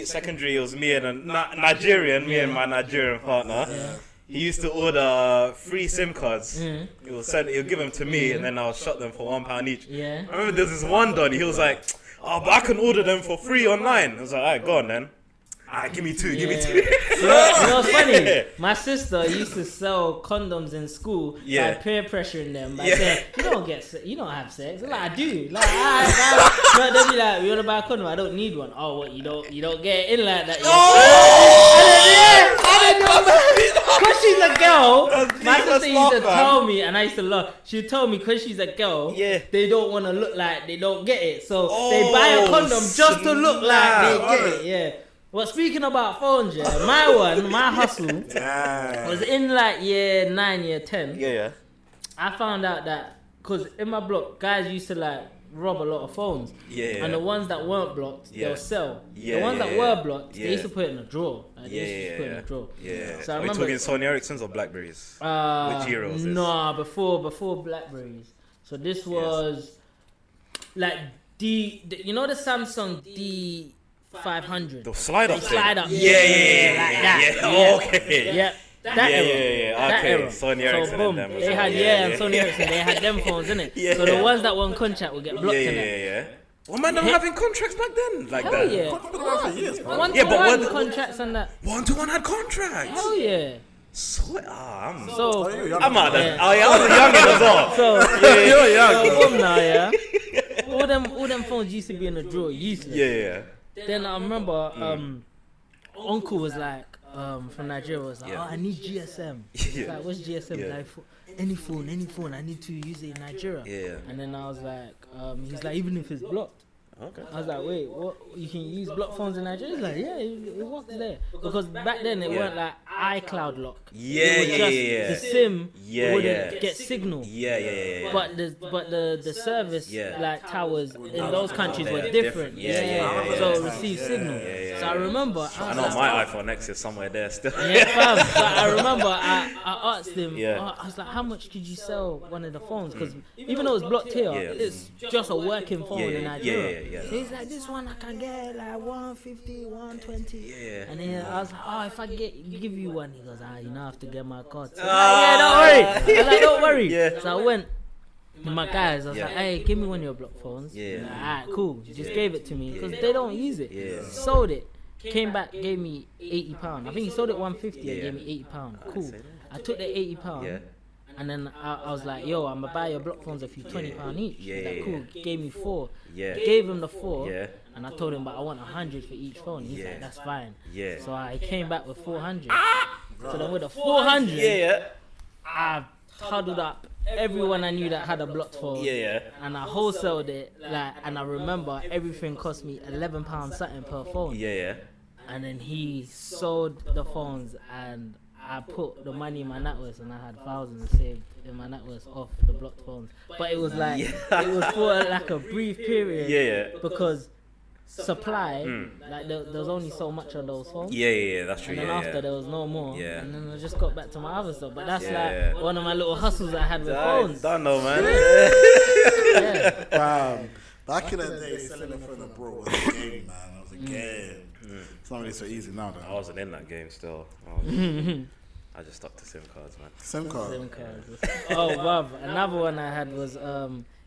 Secondary, it was me and a Nigerian, me and my Nigerian partner. Yeah. He used to order 3 SIM cards. Mm-hmm. He'll give them to me, and then I'll shop them for £1 each. Yeah. I remember there's this one Donny. He was like, "Oh, but I can order them for free online." I was like, "Alright, go on then. Alright, give me 2. Give me 2." You know what's funny? My sister used to sell condoms in school by peer pressuring them by saying, you don't have sex. I'm like, I do. Like, but they'll be like, you wanna buy a condom? I don't need one. Oh, what, you don't get in like that. Because she's a girl, my sister used to tell me, and I used to love, she told me because she's a girl, they don't want to look like they don't get it. So they buy a condom just to look like they get it. Yeah. Well, speaking about phones, my hustle was in like year 9, year 10. Yeah. I found out that, because in my block, guys used to like rob a lot of phones. Yeah. And the ones that weren't blocked, they'll sell. Yeah, the ones that were blocked, yeah. they used to put it in a drawer. Like, they used to put it in a drawer. Yeah. So I Are we remember, talking Sony Ericssons or Blackberries? Which year was this? Nah, before Blackberries. So this was like you know the Samsung D500? The slide up. Slide up. Yeah. Like that. Yeah. Oh, okay. Yeah. That era. Yeah. That Okay. era. Sony Ericsson So boom, and them. they had and Sony Ericsson, they had them phones, innit? Yeah. So the ones that were on contract would get blocked in it. Yeah. Well, man, I'm having contracts back then like Hell that. yeah. For years, man. One-to-one contracts and that. 1-to-1 had contracts. Hell yeah. So, you're young. I'm out Yeah. there. Oh yeah, I was a youngin' as well. So You're young. so boom now, yeah. All them phones used to be in a drawer, useless. Yeah. Then I remember uncle was like from Nigeria was like, Yeah. oh, I need GSM. Yeah. It's like, what's GSM? Yeah. Like, any phone, I need to use it in Nigeria. Yeah. And then I was like, he's like, even if it's blocked. Okay. I was like, wait, what? You can use block phones in Nigeria? He's like, yeah, it works there. Because back then it weren't like iCloud lock. It was just the SIM wouldn't get signal. Yeah. But the service like towers in those countries were different. Yeah. So it received signal. So I remember. I know my iPhone X is somewhere there still. Yeah, fam. So I remember I asked him. Yeah. I was like, how much did you sell one of the phones? Because even though it's blocked here, it's just a working phone in Nigeria. Yeah. So he's like, this one I can get like 150, 120. Yeah. And then I was like, oh, if I give you one, he goes, you know, I have to get my card. So yeah, don't worry. I was like, don't worry. Yeah. So I went to my guys. I was like, hey, give me one of your block phones. Yeah. Like, alright, cool. Just gave it to me because they don't use it. Yeah. Sold it. Came back, gave me £80. I think he sold it 150 and gave me £80. Cool. I took the £80. Yeah. And then I was like, yo, I'm gonna buy your block phones a few £20 each. He's like, cool. Gave me 4. Yeah. Gave him the 4. Yeah. And I told him, but I want 100 for each phone. He's like, that's fine. Yeah. So I came back with 400. So then with the 400, I huddled up everyone I knew that had a blocked phone. And I wholesaled it. And I remember everything cost me £11 something per phone. And then he sold the phones and I put the money in my NatWest and I had thousands saved in my NatWest off the blocked phones. But it was like, it was for like a brief period because supply, like there was only so much of those phones. That's true. And then after there was no more. And then I just got back to my other stuff. But that's like one of my little hustles I had with phones. Don't know, man. Back in the day, selling a phone abroad was a game, man. It was a game. It's not really so easy now, though. I wasn't in that game still. I just stuck to SIM cards, man. SIM cards. Oh, bruv. Another one I had was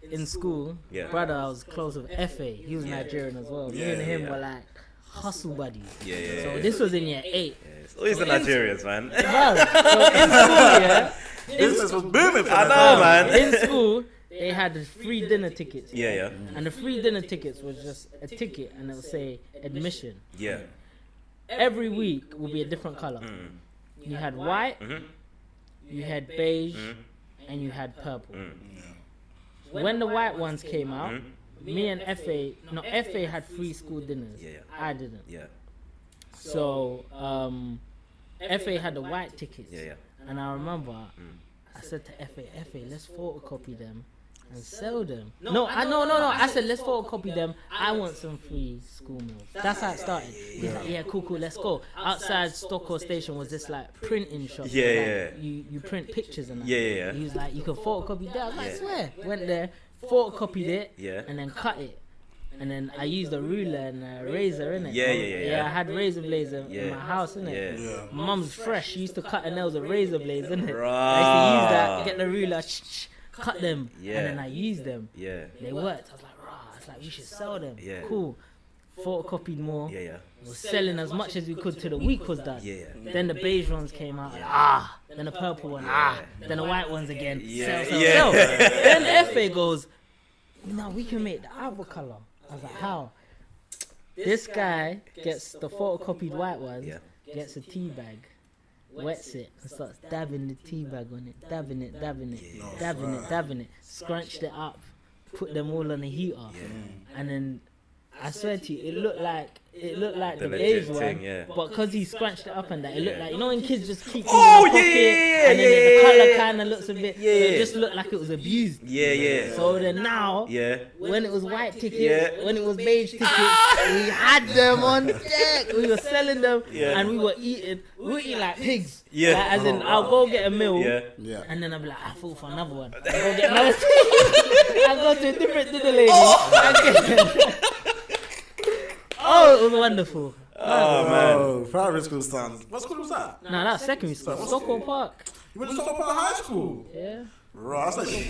in school. Brother, I was close with Fa. He was Nigerian as well. Me and him were like hustle buddies. So this was in year 8. It's always the Nigerians, man. So in school, Business was booming for I know, man. in school, they had the free dinner tickets. And the free dinner tickets was just a ticket and it would say admission. Every week will be a different color. You had white, you had beige, and you had purple. When the white ones came out, me and FA had free school dinners. I didn't. So FA had the white tickets. And I remember I said to FA, let's photocopy them and sell them. No. I said, let's photocopy them. I want some free school meals. That's how it started. He's like, yeah, cool, let's go. Outside Stockholm Station was this like printing shop. You print pictures and that. He was like, you can photocopy that. I was like, swear. Went there, photocopied it, and then cut it. And then I used a ruler and a razor, innit? I had razor blades in my house, innit? My mum's fresh. She used to cut her nails with razor blades, innit? I used to use that, get the ruler, cut them, and then I used them. They worked. I was like, rah. I was like, we should sell them. Cool. Photocopied more. We were selling as much as we could till the week was done. Then the beige ones came out. Then the purple one. Then the white ones again. Sell. Then FA goes, no, we can make the other color. I was like, how? This guy gets the photocopied white ones, gets a tea bag, wets it, and starts dabbing the tea bag on it, dabbing it, scrunched it up, put them all on the heater, and then I swear to you, it looked like the beige one, but because he scrunched it up and that, it looked like, you know when kids just keep things in their pocket, and then the colour kind of looks a bit, it just looked like it was abused. So then now, when it was white tickets, when it was beige tickets, we had them on deck. We were selling them, and we were eating like pigs. Like, as in, I'll go get a meal, and then I'll be like, I fought for another one. I'll go get another. I'll go to a different dinner lady. Oh, it was wonderful. Oh, man. Private school sounds. What school was that? Nah, that's secondary school. Stockholm Park. You went to Stockholm Park High School? Yeah. Bro, that's like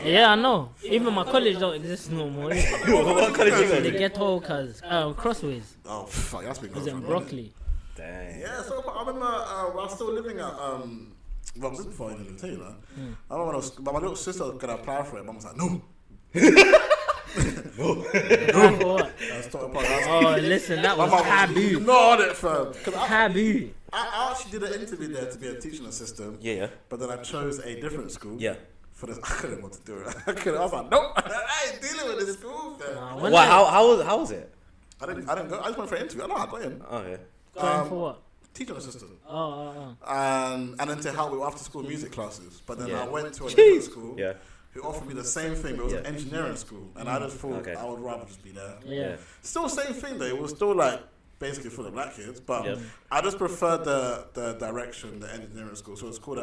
yeah, I know. Even my college don't exist no more. What college you go The to? ghetto, cause Crossways. Oh, fuck, that's been It was in Broccoli. Dang. Yeah, so I remember I was still living at, well, this before I didn't tell you that. I remember when my little sister was going to apply for it, mum was like, no. Oh, listen, that was taboo. Not it, fam. Taboo. I actually did an interview there to be a teaching assistant. But then I chose a different school. For this, I couldn't want to do it. I was like, nope, I ain't dealing with this school. What? How was it? I didn't go. I just went for an interview. I got in. Going for what? Teaching assistant. Oh. And then to help with after school music classes. But then I went to a different school. Who offered me the same thing, but it was an engineering school, and I just thought I would rather just be there. Yeah. Still same thing though. It was still like basically full of black kids. But I just prefer the direction, the engineering school. So it's called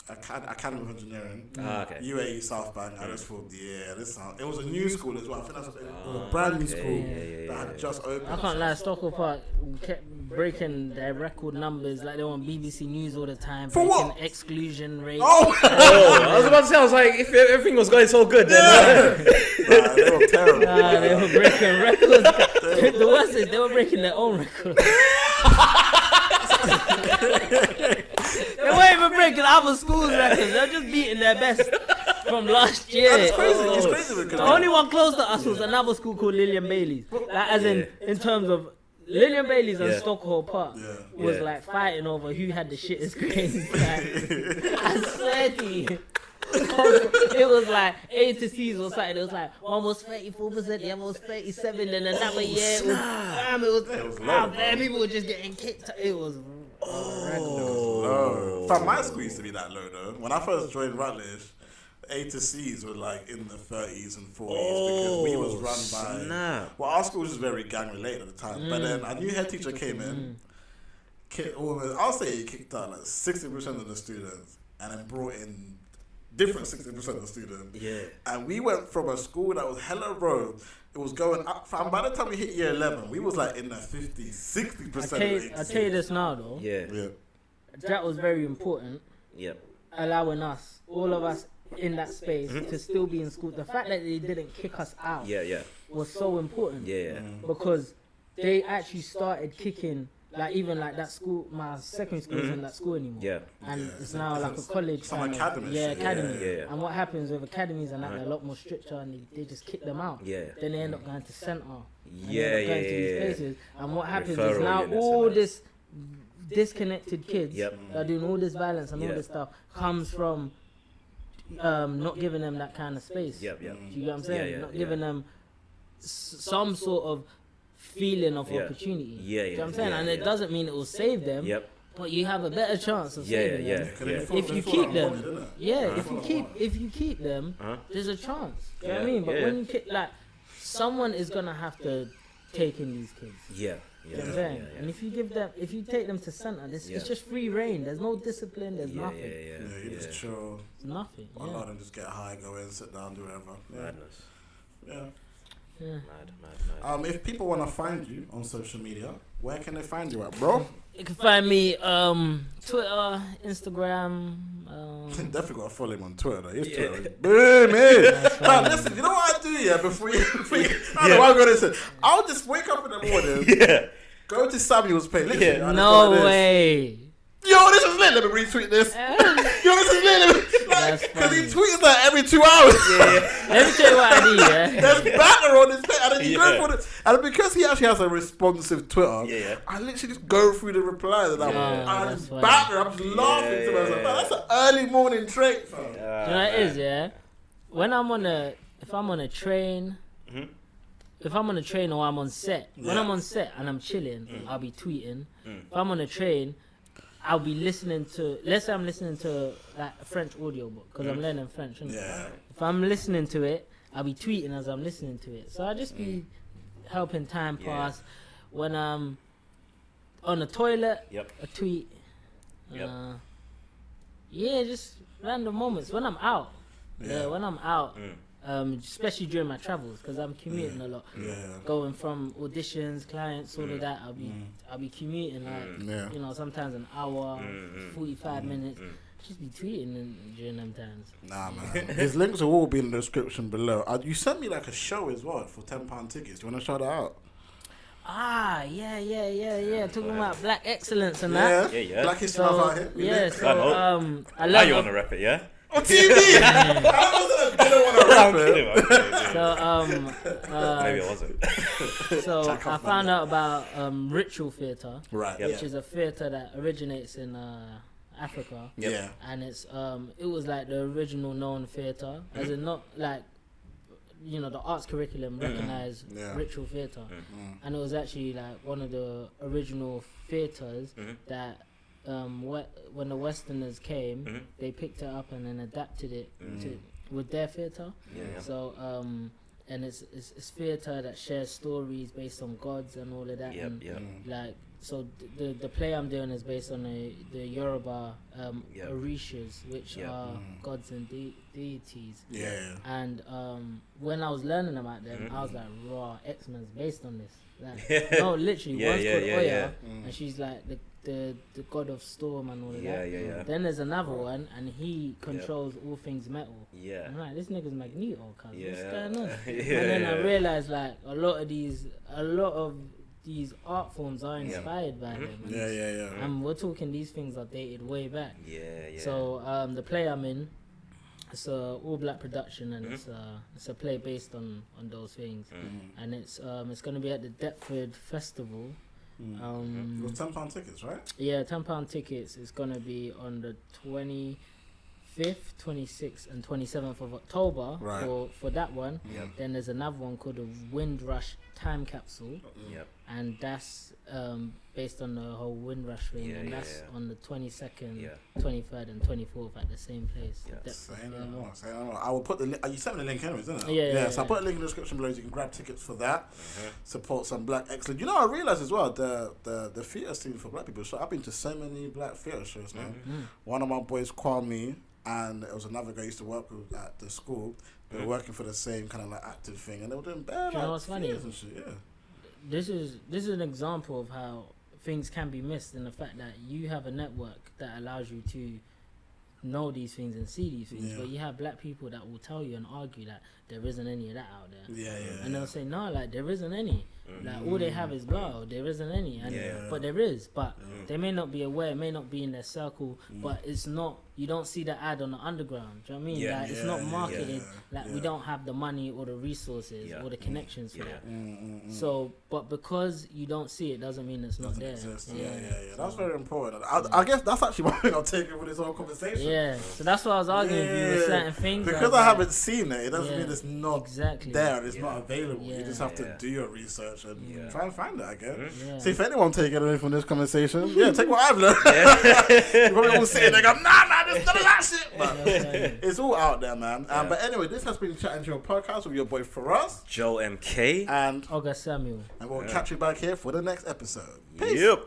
Academy of Engineering, UAE South Bank. I just thought, it was a new school as well. I think that's a brand new school that had just opened. I can't lie, Stockwell Park kept breaking their record numbers, like they were on BBC News all the time. For what? Exclusion rate. I was about to say, I was like, if everything was going so good, then Nah, they were terrible. Nah, they were breaking records. The worst is they were breaking their own records. They weren't even breaking other schools' records. They're just beating their best from last year. That's crazy. It's crazy because The only one close to us was another school called Lillian Bailey's. Like, as in terms of Lillian Bailey's and Stockwell Park was like fighting over who had the shittest grades. Like, I swear to you. It was like A to C's or something. It was like one was 34%, the other was 37, and another year it was man, people were just getting kicked. It was low. Fam, my school used to be that low though. When I first joined Rutledge, A to C's were like in the 30s and 40s because we was run by. Well, our school was just very gang related at the time. But then a new head teacher came in. I'll say he kicked out like 60% of the students, and then brought in different 60% of the students. Yeah. And we went from a school that was hella road. It was going up. And by the time we hit year 11, we was like in the 50, 60%. I tell you this now though. Yeah. That was very important. Yep. Allowing us, all of us in that space, to still be in school. The fact that they didn't kick us out was so important. Yeah. Because they actually started kicking. Like even like that school, my secondary school isn't that school anymore. Yeah. And it's now like a college. Some academies. Yeah, academy. Yeah. And what happens with academies and that, they're a lot more stricter, and they just kick them out. Yeah. Then they end up going to centre. Yeah. Going to these places. And what happens is now all this disconnected kids that are doing all this violence and all this stuff comes from not giving them that kind of space. Yep. Do you get what I'm saying? Not giving them some sort of feeling of opportunity. Do you know what I'm saying? And it doesn't mean it will save them. But you have a better chance of saving them. If you keep them, if you keep them, there's a chance. Do you know what I mean? But when you keep, like, someone is gonna have to take in these kids. You know what I'm saying? And if you take them to centre, it's just free reign. There's no discipline. There's nothing. You just chill. It's nothing. A lot of them just get high, go in, sit down, do whatever. Madness. Mad. If people want to find you on social media, where can they find you at, bro? You can find me Twitter, Instagram. Definitely got to follow him on Twitter. Though. His Twitter. Boom, man. Now listen, you know what I do? Before you, I know what I'm gonna say. I'll just wake up in the morning. Go to Samuel's page. Literally, no way. Yo, this is lit. Let me retweet this. Yo, this is lit. Because he tweets like every 2 hours. Let me tell you what I do, There's banner on his page. And then you go for and because he actually has a responsive Twitter, I literally just go through the replies and I'm just banner. I'm just laughing to myself. Man, that's an early morning trait, fam. Do you know what it is, When if I'm on a train, if I'm on a train or I'm on set, when I'm on set and I'm chilling, I'll be tweeting. If I'm on a train, I'll be listening to, let's say I'm listening to like a French audiobook because I'm learning French. If I'm listening to it, I'll be tweeting as I'm listening to it. So I'll just be helping time pass. When I'm on the toilet, a tweet. Just random moments. When I'm out, when I'm out, especially during my travels because I'm commuting a lot. Going from auditions, clients, all of that. I'll be commuting like sometimes an hour, 45 minutes. Just be tweeting during them times. Nah, man. His links will all be in the description below. You sent me like a show as well for £10 tickets. Do you want to shout that out? Talking about black excellence and that. Black history out here. I love you want to rap it, on TV. I didn't want to rap it. Maybe it wasn't. So I found out about ritual theatre, right? Which is a theatre that originates in Africa. And it's it was like the original known theatre, as in not like the arts curriculum recognized ritual theatre, and it was actually like one of the original theatres that. When the Westerners came, they picked it up and then adapted it with their theatre. So and it's theatre that shares stories based on gods and all of that. Yep, and yep. like so the play I'm doing is based on the Yoruba Orishas, which are gods and deities. Yeah. And when I was learning about them, I was like, raw, X-Men's based on this. Like, no, literally, one's called Oya, and she's like the god of storm and all of that. Yeah. Then there's another one, and he controls all things metal. Yeah. I'm like, this nigga's Magneto, cuz what's Yeah. going on? Yeah, And then I yeah. realized like a lot of these art forms are inspired by them. And Yeah. and we're talking these things are dated way back. Yeah. So the play I'm in, it's a all black production, and it's a play based on those things, and it's gonna be at the Deptford Festival. It was £10 tickets, right? Yeah, £10 tickets. It's gonna be on the 25th, 26th, and 27th of October for that one. Yep. Then there's another one called the Windrush Time Capsule. Yep. And that's based on the whole Windrush thing, and that's on the 22nd, 23rd, and 24th at the same place. Yeah. Say no more. I will put the link. You sent me the link anyways, didn't it? Yeah. So I'll put a link in the description below. So you can grab tickets for that. Support some black excellence. You know, I realised as well the theatre scene for black people. So I've been to so many black theatre shows now. One of my boys called me, and it was another guy I used to work with at the school. They were working for the same kind of like active thing, and they were doing bad. Do you know what's funny? And shit, yeah. This is an example of how things can be missed, in the fact that you have a network that allows you to know these things and see these things, but you have black people that will tell you and argue that there isn't any of that out there. And they'll say, no, like there isn't any. Like all they have is blah, there isn't any. And but there is, but they may not be aware, it may not be in their circle, but it's not, you don't see the ad on the underground. Do you know what I mean? Like it's not marketed, like we don't have the money or the resources or the connections for that. So, but because you don't see it doesn't mean it's not there. That's very important. I guess that's actually one thing I'm taking with this whole conversation. Yeah, so that's why I was arguing with you with certain things. Because I haven't seen it doesn't mean it's not there and it's not available. You just have to do your research and try and find it, I guess. See, if anyone taking anything from this conversation, take what I've learned. You probably won't say it, they go, nah, this is none of that shit. But it's all out there, man. But anyway, this has been Chatting Chill podcast with your boy Firahs Joe MK and August Samuel. And we'll catch you back here for the next episode. Peace. Yep.